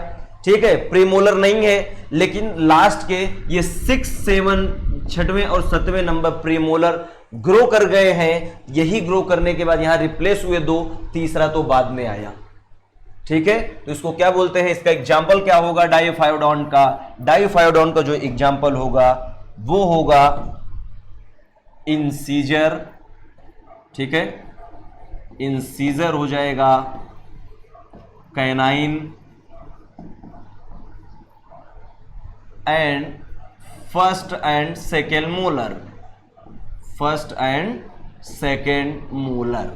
Speaker 1: ठीक है, प्रीमोलर नहीं है, लेकिन लास्ट के ये 6, 7, 6वें और 7वें नंबर प्रीमोलर ग्रो कर गए हैं। यही ग्रो करने के बाद यहां रिप्लेस हुए दो, तीसरा तो बाद में आया। ठीक है, तो इसको क्या बोलते हैं, इसका एग्जाम्पल क्या होगा डाइफायोडांट का। डाइफायोडांट का जो एग्जाम्पल होगा वो होगा इंसीजर। ठीक है, इंसीजर हो जाएगा, canine and first and second molar. First and second molar.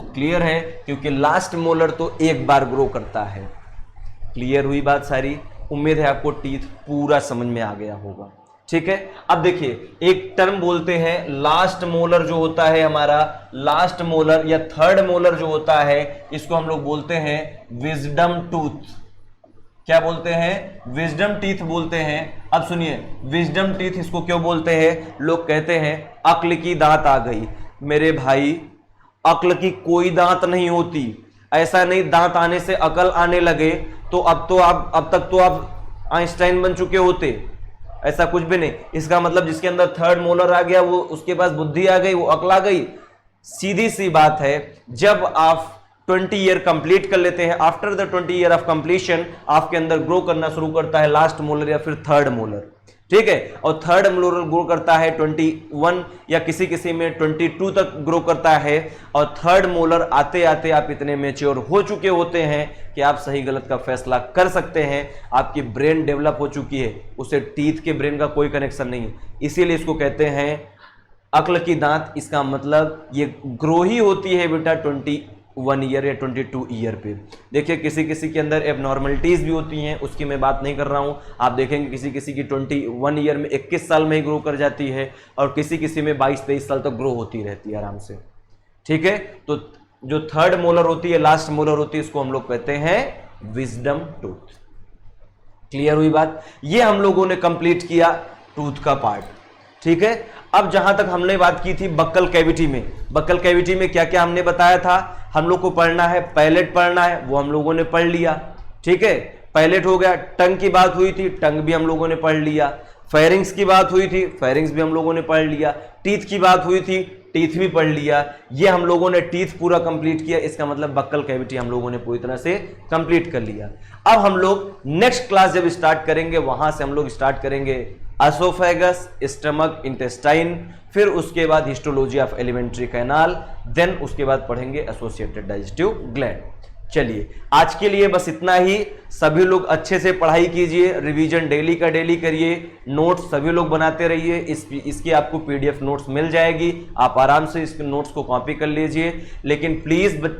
Speaker 1: Clear है, क्योंकि लास्ट मोलर तो एक बार ग्रो करता है। क्लियर हुई बात सारी। उम्मीद है आपको टीथ पूरा समझ में आ गया होगा। ठीक है, अब देखिए एक टर्म बोलते हैं लास्ट मोलर, जो होता है हमारा लास्ट मोलर या थर्ड मोलर जो होता है, इसको हम लोग बोलते हैं विजडम टूथ। क्या बोलते हैं, विजडम टीथ बोलते हैं। अब सुनिए, विजडम टीथ इसको क्यों बोलते हैं, लोग कहते हैं अक्ल की दांत आ गई। मेरे भाई, अक्ल की कोई दांत नहीं होती। ऐसा नहीं दांत आने से अकल आने लगे तो अब तक तो आप आइंस्टाइन बन चुके होते, ऐसा कुछ भी नहीं। इसका मतलब जिसके अंदर थर्ड मोलर आ गया वो, उसके पास बुद्धि आ गई, वो अकल आ गई। सीधी सी बात है, जब आप 20 ईयर कंप्लीट कर लेते हैं, after the 20 year of completion आपके अंदर ग्रो करना शुरू करता है लास्ट मोलर या फिर थर्ड मोलर। ठीक है, और थर्ड मोलर ग्रो करता है 21 या किसी किसी में 22 तक ग्रो करता है। और थर्ड मोलर आते आते आप इतने मैच्योर हो चुके होते हैं कि आप सही गलत का फैसला कर सकते हैं। आपकी ब्रेन डेवलप हो चुकी है, उसे टीथ के ब्रेन का कोई कनेक्शन नहीं है। इसीलिए इसको कहते हैं अक्ल की दांत। इसका मतलब ये ग्रो ही होती है बेटा 21 ईयर या 22 ईयर पे। देखिए किसी किसी के अंदर एबनॉर्मलिटीज भी होती हैं, उसकी मैं बात नहीं कर रहा हूं। आप देखेंगे किसी किसी की 21 ईयर में 21 साल में ही ग्रो कर जाती है, और किसी किसी में 22-23 साल तक ग्रो होती रहती है आराम से। ठीक है, तो जो थर्ड मोलर होती है, लास्ट मोलर होती है, इसको हम लोग कहते हैं विजडम टूथ। क्लियर हुई बात। ये हम लोगों ने कंप्लीट किया टूथ का पार्ट। ठीक है, अब जहां तक हमने बात की थी बक्कल कैविटी में, बक्कल कैविटी में क्या क्या हमने बताया था, हम लोग को पढ़ना है, पैलेट पढ़ना है, वो हम लोगों ने पढ़ लिया। ठीक है, पैलेट हो गया। टंग की बात हुई थी, टंग भी हम लोगों ने पढ़ लिया। फेरिंग्स की बात हुई थी, फेरिंग्स भी हम लोगों ने पढ़ लिया। टीथ की बात हुई थी, टीथ भी पढ़ लिया। ये हम लोगों ने टीथ पूरा कंप्लीट किया। इसका मतलब बक्कल कैविटी हम लोगों ने पूरी तरह से कंप्लीट कर लिया। अब हम लोग नेक्स्ट क्लास जब स्टार्ट करेंगे, वहां से हम लोग स्टार्ट करेंगे एसोफेगस, स्टमक, इंटेस्टाइन, फिर उसके बाद histology of alimentary canal, then उसके बाद पढ़ेंगे एसोसिएटेड डाइजेस्टिव ग्लैंड। चलिए आज के लिए बस इतना ही। सभी लोग अच्छे से पढ़ाई कीजिए, रिवीजन डेली का डेली करिए, नोट्स सभी लोग बनाते रहिए। इसकी आपको पीडीएफ नोट्स मिल जाएगी, आप आराम से इस नोट्स को कॉपी कर लीजिए। लेकिन प्लीज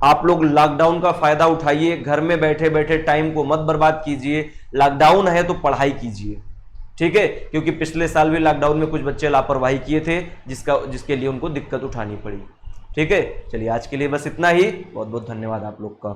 Speaker 1: आप लोग लॉकडाउन का फायदा उठाइए, घर में बैठे बैठे टाइम को मत बर्बाद कीजिए। लॉकडाउन है तो पढ़ाई कीजिए, ठीक है, क्योंकि पिछले साल भी लॉकडाउन में कुछ बच्चे लापरवाही किए थे, जिसके लिए उनको दिक्कत उठानी पड़ी। ठीक है, चलिए आज के लिए बस इतना ही। बहुत बहुत धन्यवाद आप लोग का।